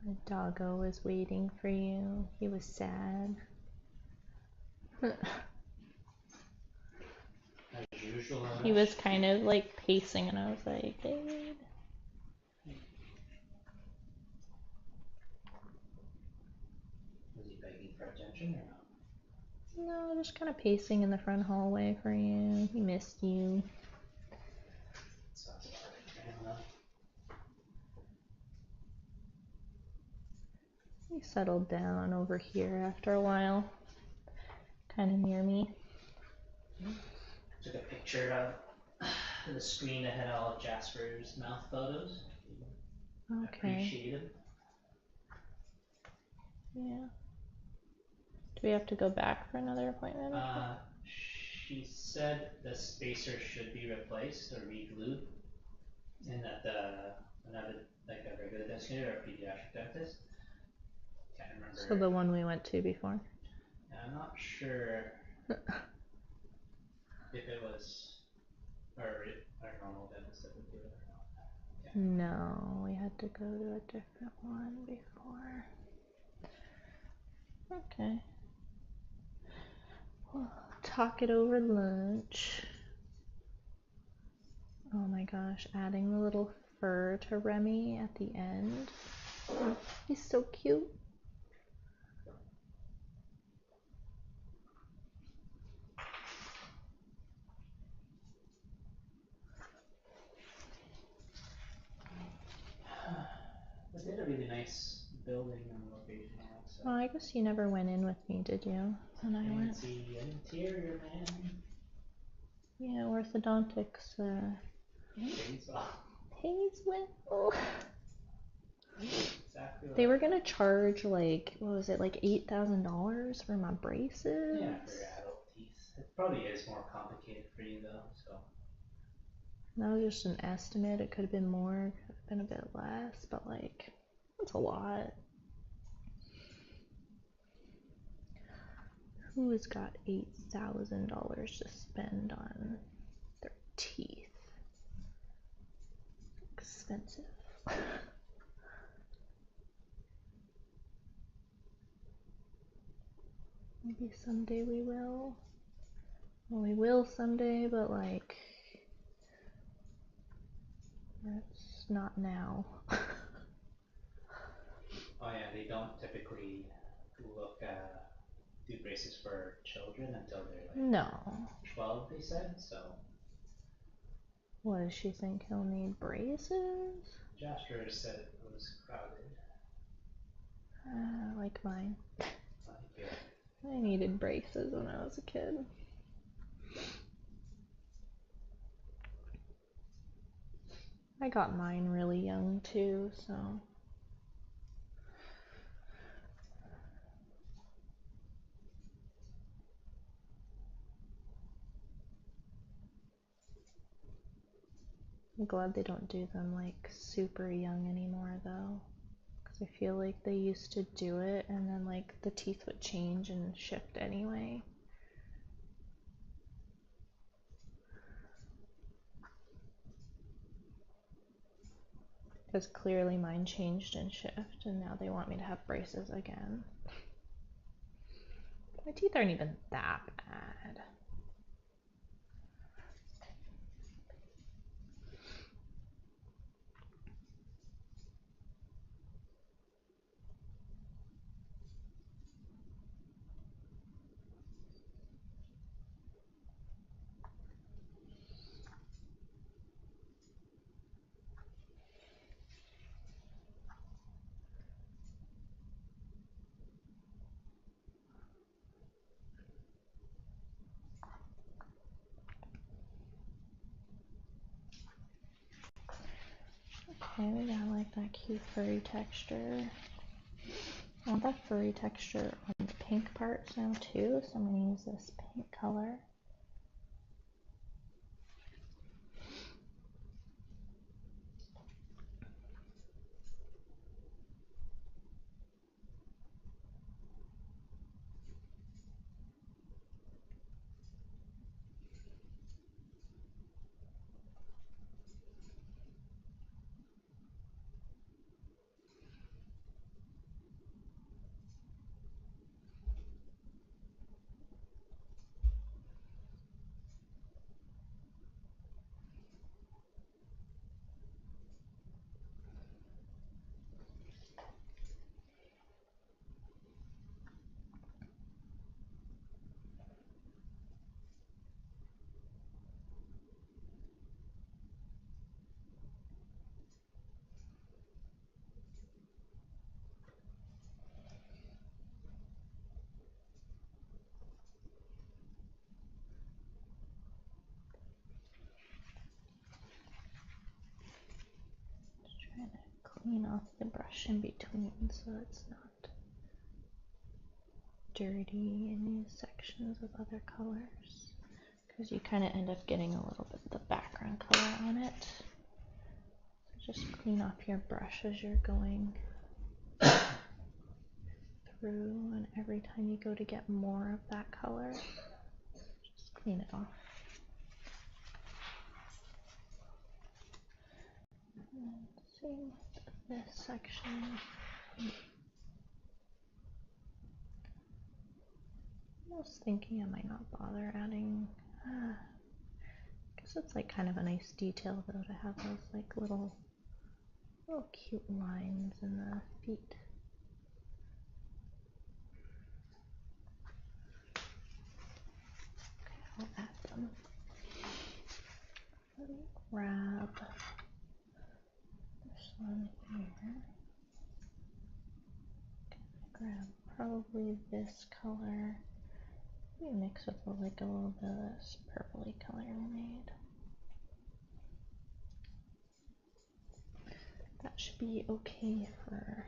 The doggo was waiting for you. He was sad. As usual. He was kind of like pacing, and I was like, David. Was he begging for attention or not? No, just kind of pacing in the front hallway for you. He missed you. He settled down over here after a while, kind of near me. Took a picture of the screen that had all of Jasper's mouth photos. Okay. Appreciated. Yeah. Do we have to go back for another appointment? She said the spacer should be replaced or re-glued, and that another, like a regular dentist or a pediatric dentist. Can't remember. So the one we went to before? I'm not sure if it was our normal dentist that would do it or not. No, we had to go to a different one before. Okay. We'll talk it over lunch. Oh my gosh, adding the little fur to Remy at the end. He's so cute. But they had a really nice building and location. So. Oh, I guess you never went in with me, did you? When I went. See an interior, man. Yeah, orthodontics. Hazel. Exactly. They were gonna charge like, what was it, like $8,000 for my braces? Yeah, for adult teeth. It probably is more complicated for you though, so. That was just an estimate. It could have been more, could have been a bit less, but like, that's a lot. Who has got $8,000 to spend on their teeth? Expensive. Maybe someday we will. Well, we will someday, but like, that's not now. Oh yeah, they don't typically look do braces for children until they're like No. 12, they said, so. What does she think he'll need braces? Jasper said it was crowded. Like mine. Yeah. I needed braces when I was a kid. I got mine really young too, so. I'm glad they don't do them like super young anymore though. Because I feel like they used to do it and then like the teeth would change and shift anyway. Because clearly mine changed and shift and now they want me to have braces again. My teeth aren't even that bad. Okay, we got like that cute furry texture. I want that furry texture on the pink parts now too, so I'm going to use this pink color. off the brush in between so it's not dirty in these sections of other colors, because you kind of end up getting a little bit of the background color on it. So just clean off your brush as you're going through, and every time you go to get more of that color, just clean it off. And same with this section. I was thinking I might not bother adding, I guess it's like kind of a nice detail though to have those like little cute lines in the feet. Okay, I'll add them. Let me grab this one here. Grab probably this color. Maybe mix with like a little bit of this purpley color we made. That should be okay for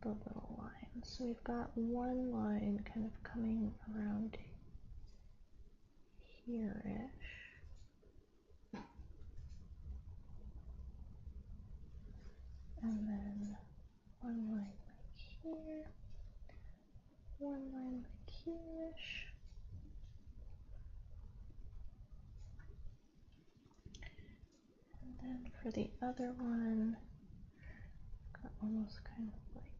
the little lines. So we've got one line kind of coming around here-ish. And then one line like here. One line like here-ish. And then for the other one, got almost kind of like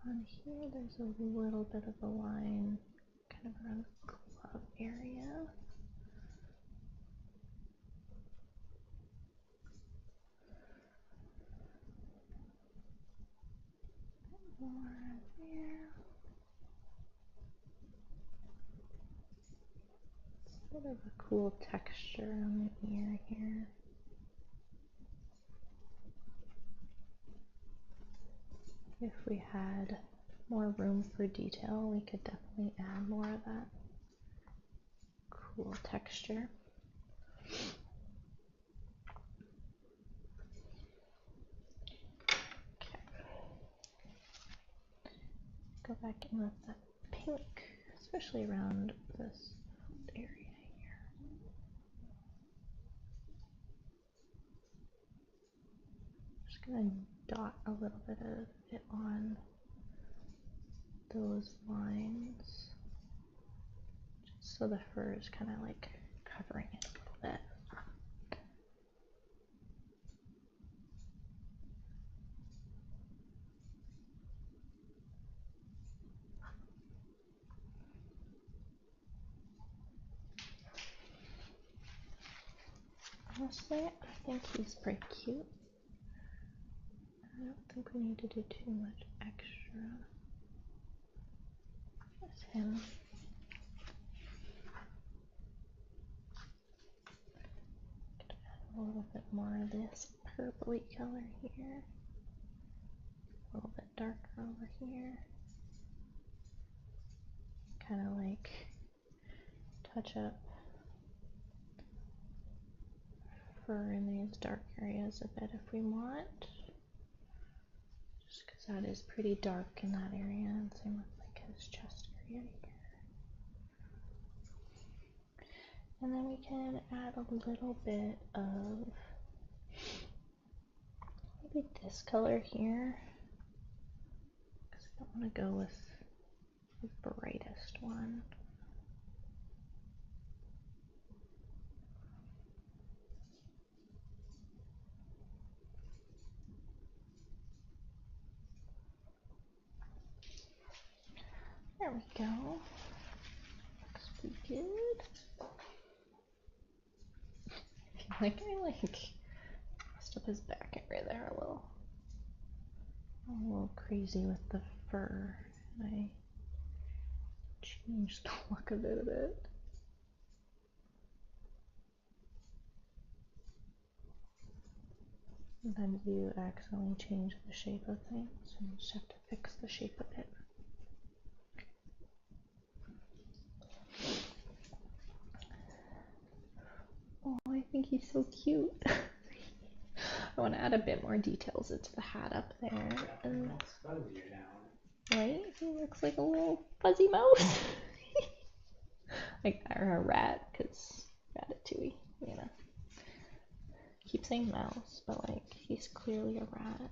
on here, there's a little bit of a line kind of around the glove area. More there. Bit of a cool texture on the ear here. If we had more room for detail, we could definitely add more of that cool texture. Okay. Go back in with that pink, especially around this area here. Just gonna dot a little bit of it on those lines, just so the fur is kind of like covering it a little bit. Honestly, I think he's pretty cute. I don't think we need to do too much extra. Just him. Could add a little bit more of this purpley color here. A little bit darker over here. Kind of like touch up fur in these dark areas a bit if we want. Just because that is pretty dark in that area, and same with like his chest area here. And then we can add a little bit of maybe this color here, because I don't want to go with the brightest one. There we go. Looks pretty good. I feel like I messed up his back area there a little. I'm a little crazy with the fur. I changed the look of it a bit. Sometimes you accidentally change the shape of things, and you just have to fix the shape of it. Oh, I think he's so cute. I want to add a bit more details into the hat up there. And, right? He looks like a little fuzzy mouse. Like, or a rat, because ratatouille, you know. I keep saying mouse, but like, he's clearly a rat.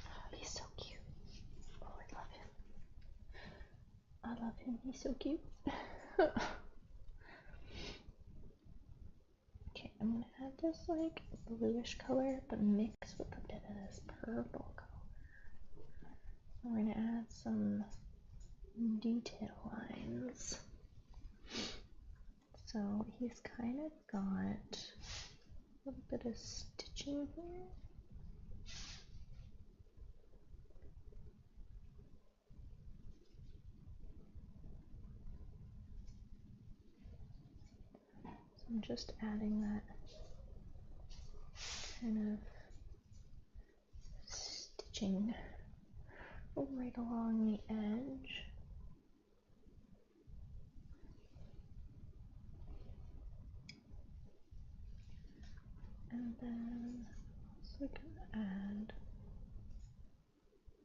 Oh, he's so cute. Oh, I love him. I love him, he's so cute. Okay, I'm gonna add this like bluish color, but mix with a bit of this purple color. We're gonna add some detail lines. So he's kind of got a little bit of stitching here. So I'm just adding that kind of stitching right along the edge. And then I'm also gonna add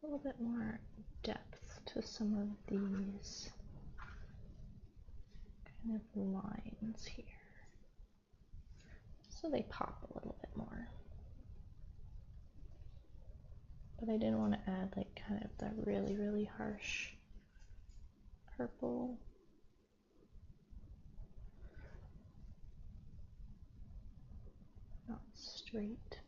a little bit more depth to some of these kind of lines here, so they pop a little bit more. But I didn't want to add like kind of the really, really harsh purple. Not straight purple.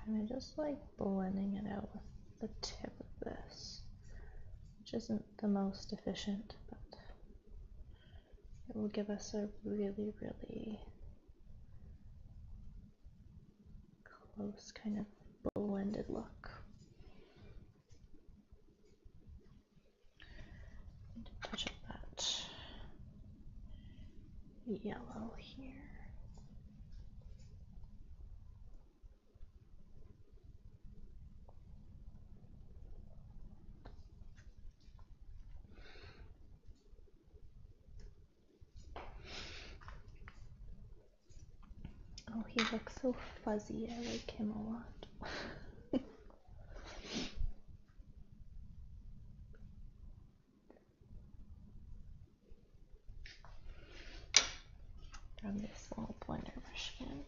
Kind of just like blending it out with the tip of this, which isn't the most efficient, but it will give us a really, really close kind of blended look. Touch up that yellow here. Oh, he looks so fuzzy. I like him a lot. Grab this little blender brush again.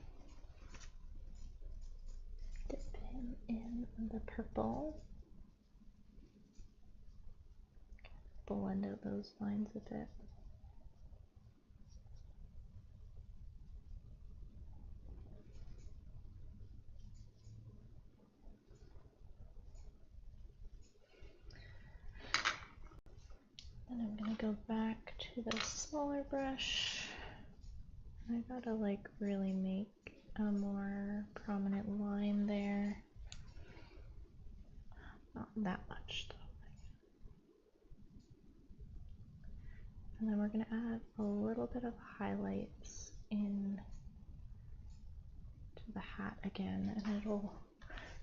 Dip him in the purple. Blend out those lines a bit. Then I'm gonna go back to the smaller brush. I gotta like really make a more prominent line there. Not that much though. And then we're gonna add a little bit of highlights in to the hat again, and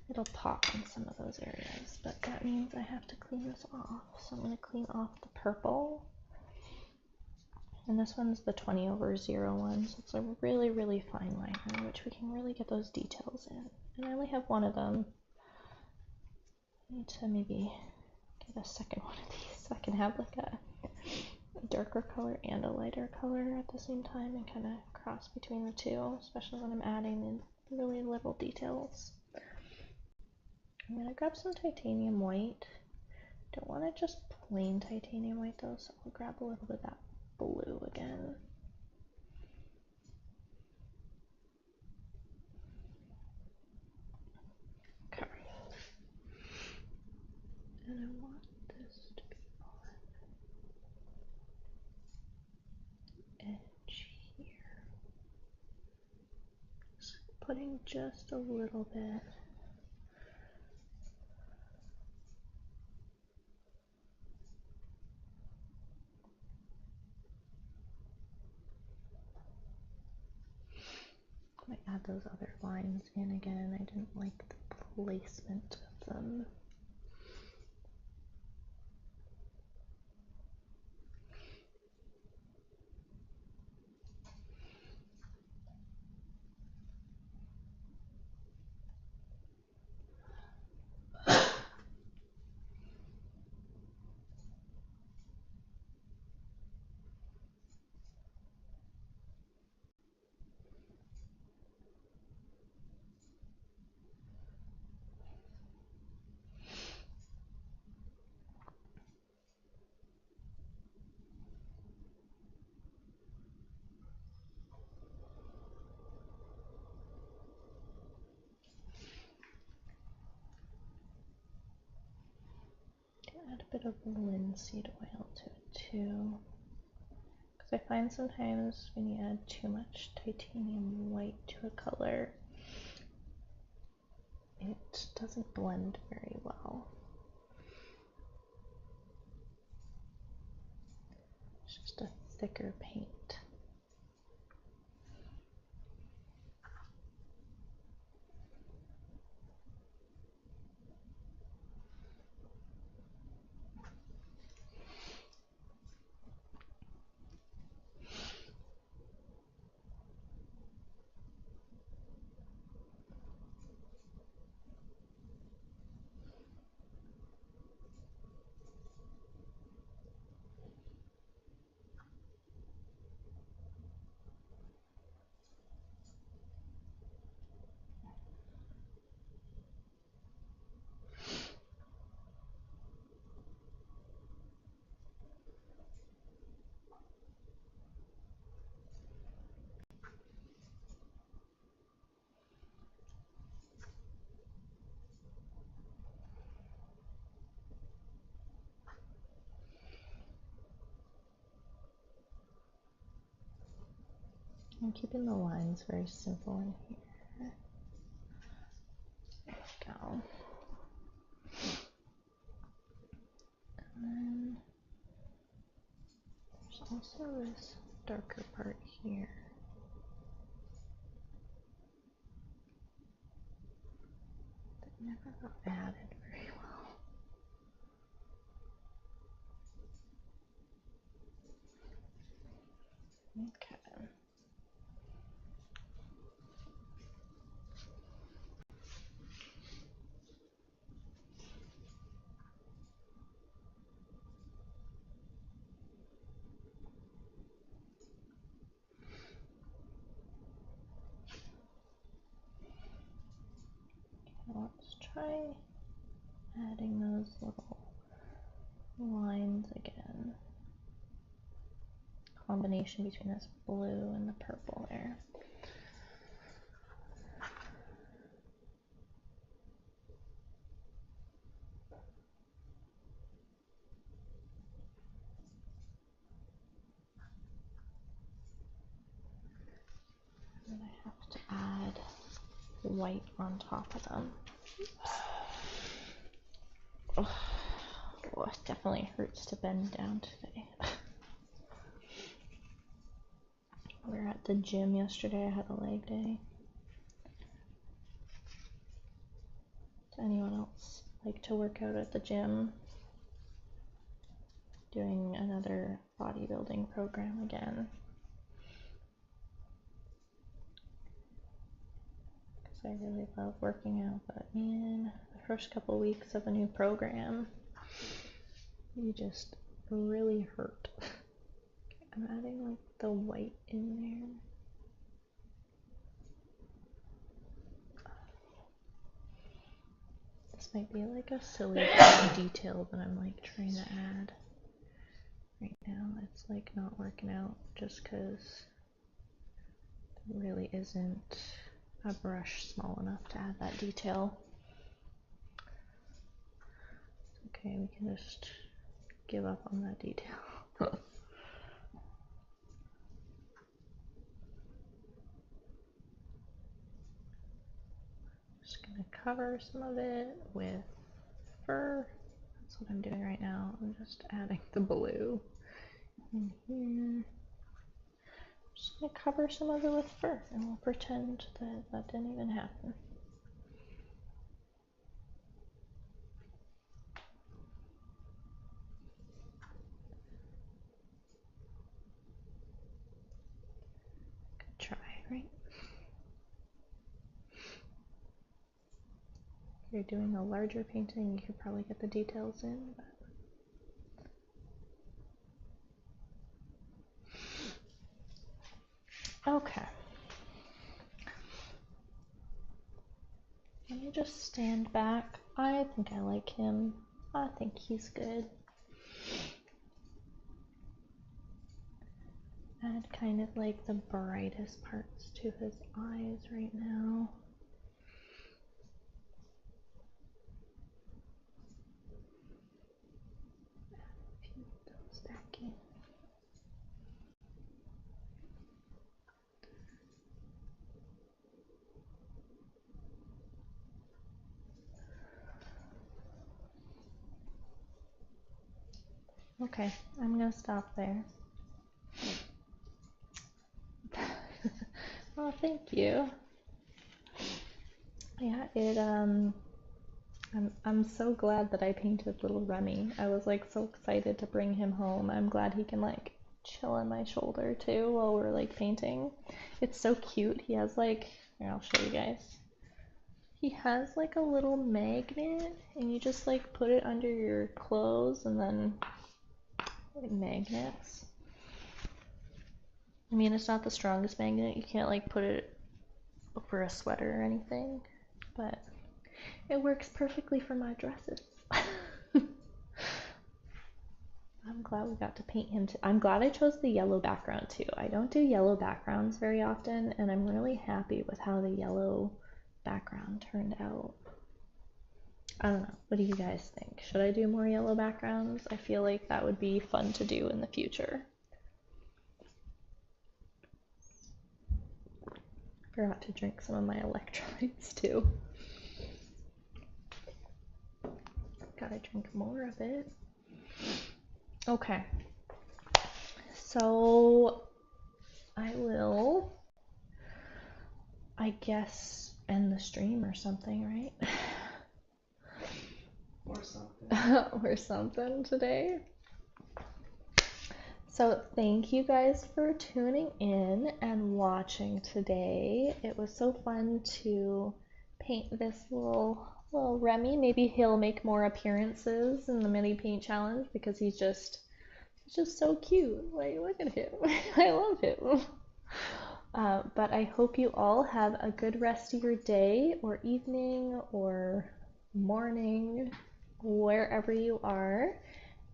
it'll pop in some of those areas, but that means I have to clean this off. So I'm gonna clean off the purple. And this one's the 20/0 so it's a really, really fine liner, which we can really get those details in. And I only have one of them. I need to maybe get a second one of these so I can have like a darker color and a lighter color at the same time and kind of cross between the two, especially when I'm adding in really little details. I'm gonna grab some titanium white Don't want to just plain titanium white though, so I'll grab a little bit of that blue again. Okay. And I want this to be on edge here. So putting just a little bit. I might add those other lines in again. I didn't like the placement of them. Add a bit of linseed oil to it too. Because I find sometimes when you add too much titanium white to a color, it doesn't blend very well. It's just a thicker paint. I'm keeping the lines very simple in here. There we go. And then there's also this darker part here that never got added very well. Okay. Let's try adding those little lines again. Combination between this blue and the purple there. And I have to add white on top of them. Oh, it definitely hurts to bend down today. We were at the gym yesterday. I had a leg day. Does anyone else like to work out at the gym? Doing another bodybuilding program again. Because I really love working out, but man, the first couple weeks of a new program, you just really hurt. I'm adding like the white in there. This This might be like a silly detail that I'm like trying to add right now. It's like not working out just because there really isn't a brush small enough to add that detail. Okay, we can just give up on that detail. Just gonna cover some of it with fur. That's what I'm doing right now. I'm just adding the blue in here. Just gonna cover some of it with fur and we'll pretend that that didn't even happen. Good try, right? If you're doing a larger painting, you could probably get the details in, but okay. Let me just stand back. I think I like him. I think he's good. Add kind of like the brightest parts to his eyes right now. Add a few of those back in. Okay, I'm gonna stop there. Well, thank you. Yeah, I'm so glad that I painted little Remy. I was like so excited to bring him home. I'm glad he can like chill on my shoulder too while we're like painting. It's so cute. He has like, here, I'll show you guys. He has like a little magnet and you just like put it under your clothes and then it magnets. I mean, it's not the strongest magnet. You can't like put it over a sweater or anything, but it works perfectly for my dresses. I'm glad we got to paint him too. I'm glad I chose the yellow background too. I don't do yellow backgrounds very often, and I'm really happy with how the yellow background turned out. I don't know. What do you guys think? Should I do more yellow backgrounds? I feel like that would be fun to do in the future. Forgot to drink some of my electrolytes too. Gotta drink more of it. Okay. So I will, I guess, end the stream or something, right? Or something. Or something today. So thank you guys for tuning in and watching today. It was so fun to paint this little Remy. Maybe he'll make more appearances in the mini paint challenge because he's just so cute. Like, look at him. I love him. But I hope you all have a good rest of your day or evening or morning, wherever you are.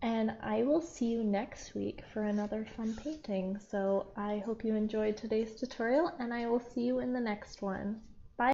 And I will see you next week for another fun painting. So I hope you enjoyed today's tutorial and I will see you in the next one.